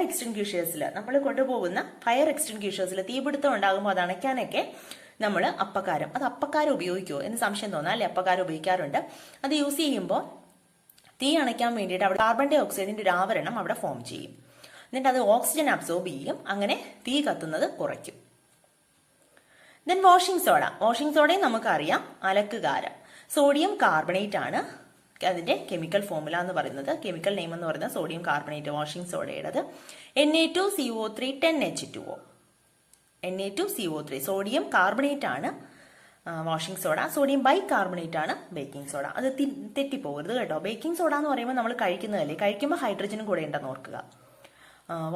എക്സ്റ്റിംഗ്വിഷേഴ്സിൽ നമ്മൾ കൊണ്ടുപോകുന്ന ഫയർ എക്സ്റ്റിംഗ്വിഷേഴ്സിൽ തീപിടുത്തം ഉണ്ടാകുമ്പോൾ അത് അണയ്ക്കാനൊക്കെ നമ്മൾ അപ്പക്കാരം ഉപയോഗിക്കുമോ എന്ന് സംശയം തോന്നാം അല്ലെ? അപ്പക്കാരം ഉപയോഗിക്കാറുണ്ട്. അത് യൂസ് ചെയ്യുമ്പോൾ തീ അണയ്ക്കാൻ വേണ്ടിയിട്ട് അവിടെ കാർബൺ ഡൈ ഓക്സൈഡിന്റെ ഒരു ആവരണം അവിടെ ഫോം ചെയ്യും. എന്നിട്ട് അത് ഓക്സിജൻ അബ്സോർബ് ചെയ്യും, അങ്ങനെ തീ കത്തുന്നത് കുറയ്ക്കും. ദെൻ വാഷിംഗ് സോഡയും നമുക്കറിയാം, അലക്കുകാരം. സോഡിയം കാർബണേറ്റ് ആണ് അതിന്റെ കെമിക്കൽ ഫോർമുല എന്ന് പറയുന്നത്, കെമിക്കൽ നെയിം എന്ന് പറയുന്നത് സോഡിയം കാർബണേറ്റ്, വാഷിംഗ് സോഡയുടേത്. Na2CO3 10H2O. Na2CO3 sodium carbonate ആണ് വാഷിംഗ് സോഡ, സോഡിയം ബൈകാർബണേറ്റ് ആണ് ബേക്കിംഗ് സോഡ. അത് തെറ്റിപ്പോകരുത് കേട്ടോ. ബേക്കിംഗ് സോഡ എന്ന് പറയുമ്പോൾ നമ്മൾ കഴിക്കുന്നതല്ലേ, കഴിക്കുമ്പോൾ ഹൈഡ്രജനും കൂടെ ഉണ്ടെന്ന് ഓർക്കുക.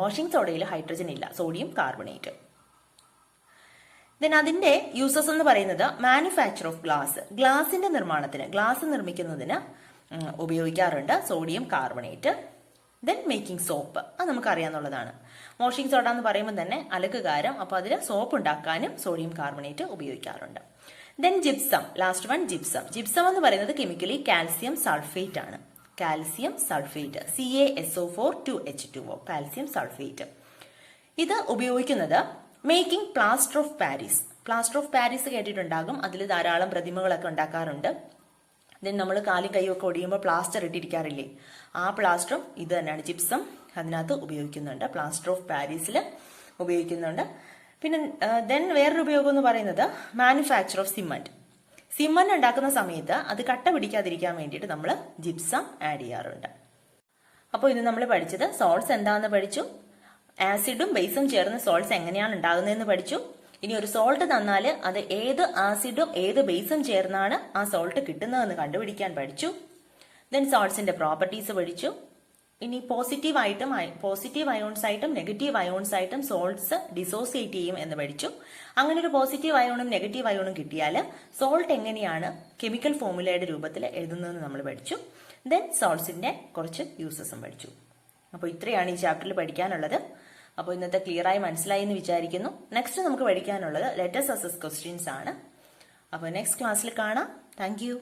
വാഷിംഗ് സോഡയിൽ ഹൈഡ്രജൻ ഇല്ല, സോഡിയം കാർബണേറ്റ്. ദെൻ അതിന്റെ യൂസസ് എന്ന് പറയുന്നത് മാനുഫാക്ചർ ഓഫ് ഗ്ലാസിന്റെ നിർമ്മാണത്തിന്, ഗ്ലാസ് നിർമ്മിക്കുന്നതിന് ഉപയോഗിക്കാറുണ്ട് sodium carbonate. Then making soap, അത് നമുക്കറിയാവുന്നതാണ്. വാഷിംഗ് സോഡ എന്ന് പറയുമ്പോൾ തന്നെ അലക്കുകാരം, അപ്പോൾ അതിൽ സോപ്പ് ഉണ്ടാക്കാനും സോഡിയം കാർബണേറ്റ് ഉപയോഗിക്കാറുണ്ട്. Then gypsum, last one gypsum എന്ന് പറയുന്നത് കെമിക്കലി കാൽസ്യം സൾഫേറ്റ് ആണ്. Calcium sulphate, CaSO4 2H2O, calcium sulphate. ഇത് ഉപയോഗിക്കുന്നത് മേക്കിംഗ് പ്ലാസ്റ്റർ ഓഫ് പാരീസ് കേട്ടിട്ടുണ്ടാകും. അതിൽ ധാരാളം പ്രതിമകളൊക്കെ ഉണ്ടാക്കാറുണ്ട്. ദെൻ നമ്മൾ കാലും കൈയും ഒക്കെ ഒടിയുമ്പോൾ പ്ലാസ്റ്റർ ഇട്ടിരിക്കാറില്ലേ, ആ പ്ലാസ്റ്ററും ഇത് തന്നെയാണ്, ജിപ്സം അതിനകത്ത് ഉപയോഗിക്കുന്നുണ്ട്. പ്ലാസ്റ്റർ ഓഫ് പാരീസിൽ ഉപയോഗിക്കുന്നുണ്ട്. പിന്നെ ദെൻ വേറൊരു ഉപയോഗം എന്ന് പറയുന്നത് മാനുഫാക്ചർ ഓഫ് സിമന്റ് ഉണ്ടാക്കുന്ന സമയത്ത് അത് കട്ട പിടിക്കാതിരിക്കാൻ വേണ്ടിയിട്ട് നമ്മൾ ജിപ്സം ആഡ് ചെയ്യാറുണ്ട്. അപ്പോൾ ഇത് നമ്മൾ പഠിച്ചത് സോൾട്സ് എന്താണെന്ന് പഠിച്ചു, ആസിഡും ബേസും ചേർന്ന് സോൾട്സ് എങ്ങനെയാണ് ഉണ്ടാകുന്നതെന്ന് പഠിച്ചു. ഇനി ഒരു സോൾട്ട് തന്നാൽ അത് ഏത് ആസിഡും ഏത് ബേസും ചേർന്നാണ് ആ സോൾട്ട് കിട്ടുന്നതെന്ന് കണ്ടുപിടിക്കാൻ പഠിച്ചു. ദെൻ സോൾട്സിന്റെ പ്രോപ്പർട്ടീസ് പഠിച്ചു. ഇനി പോസിറ്റീവ് അയോൺസ് ആയിട്ടും നെഗറ്റീവ് അയോൺസ് ആയിട്ടും സോൾട്സ് ഡിസോസിയേറ്റ് ചെയ്യും എന്ന് പഠിച്ചു. അങ്ങനെ ഒരു പോസിറ്റീവ് അയോണും നെഗറ്റീവ് അയോണും കിട്ടിയാൽ സോൾട്ട് എങ്ങനെയാണ് കെമിക്കൽ ഫോർമുലയുടെ രൂപത്തിൽ എഴുതുന്നതെന്ന് നമ്മൾ പഠിച്ചു. ദെൻ സോൾട്സിന്റെ കുറച്ച് യൂസസും പഠിച്ചു. അപ്പോൾ ഇത്രയാണ് ഈ ചാപ്റ്ററിൽ പഠിക്കാനുള്ളത്. അപ്പോൾ ഇന്നത്തെ ക്ലിയർ ആയി മനസ്സിലായി എന്ന് വിചാരിക്കുന്നു. നെക്സ്റ്റ് നമുക്ക് പഠിക്കാനുള്ളത് ലെറ്റസ് അസസ് ക്വസ്റ്റ്യൻസ് ആണ്. അപ്പോൾ നെക്സ്റ്റ് ക്ലാസ്സിൽ കാണാം. Thank you.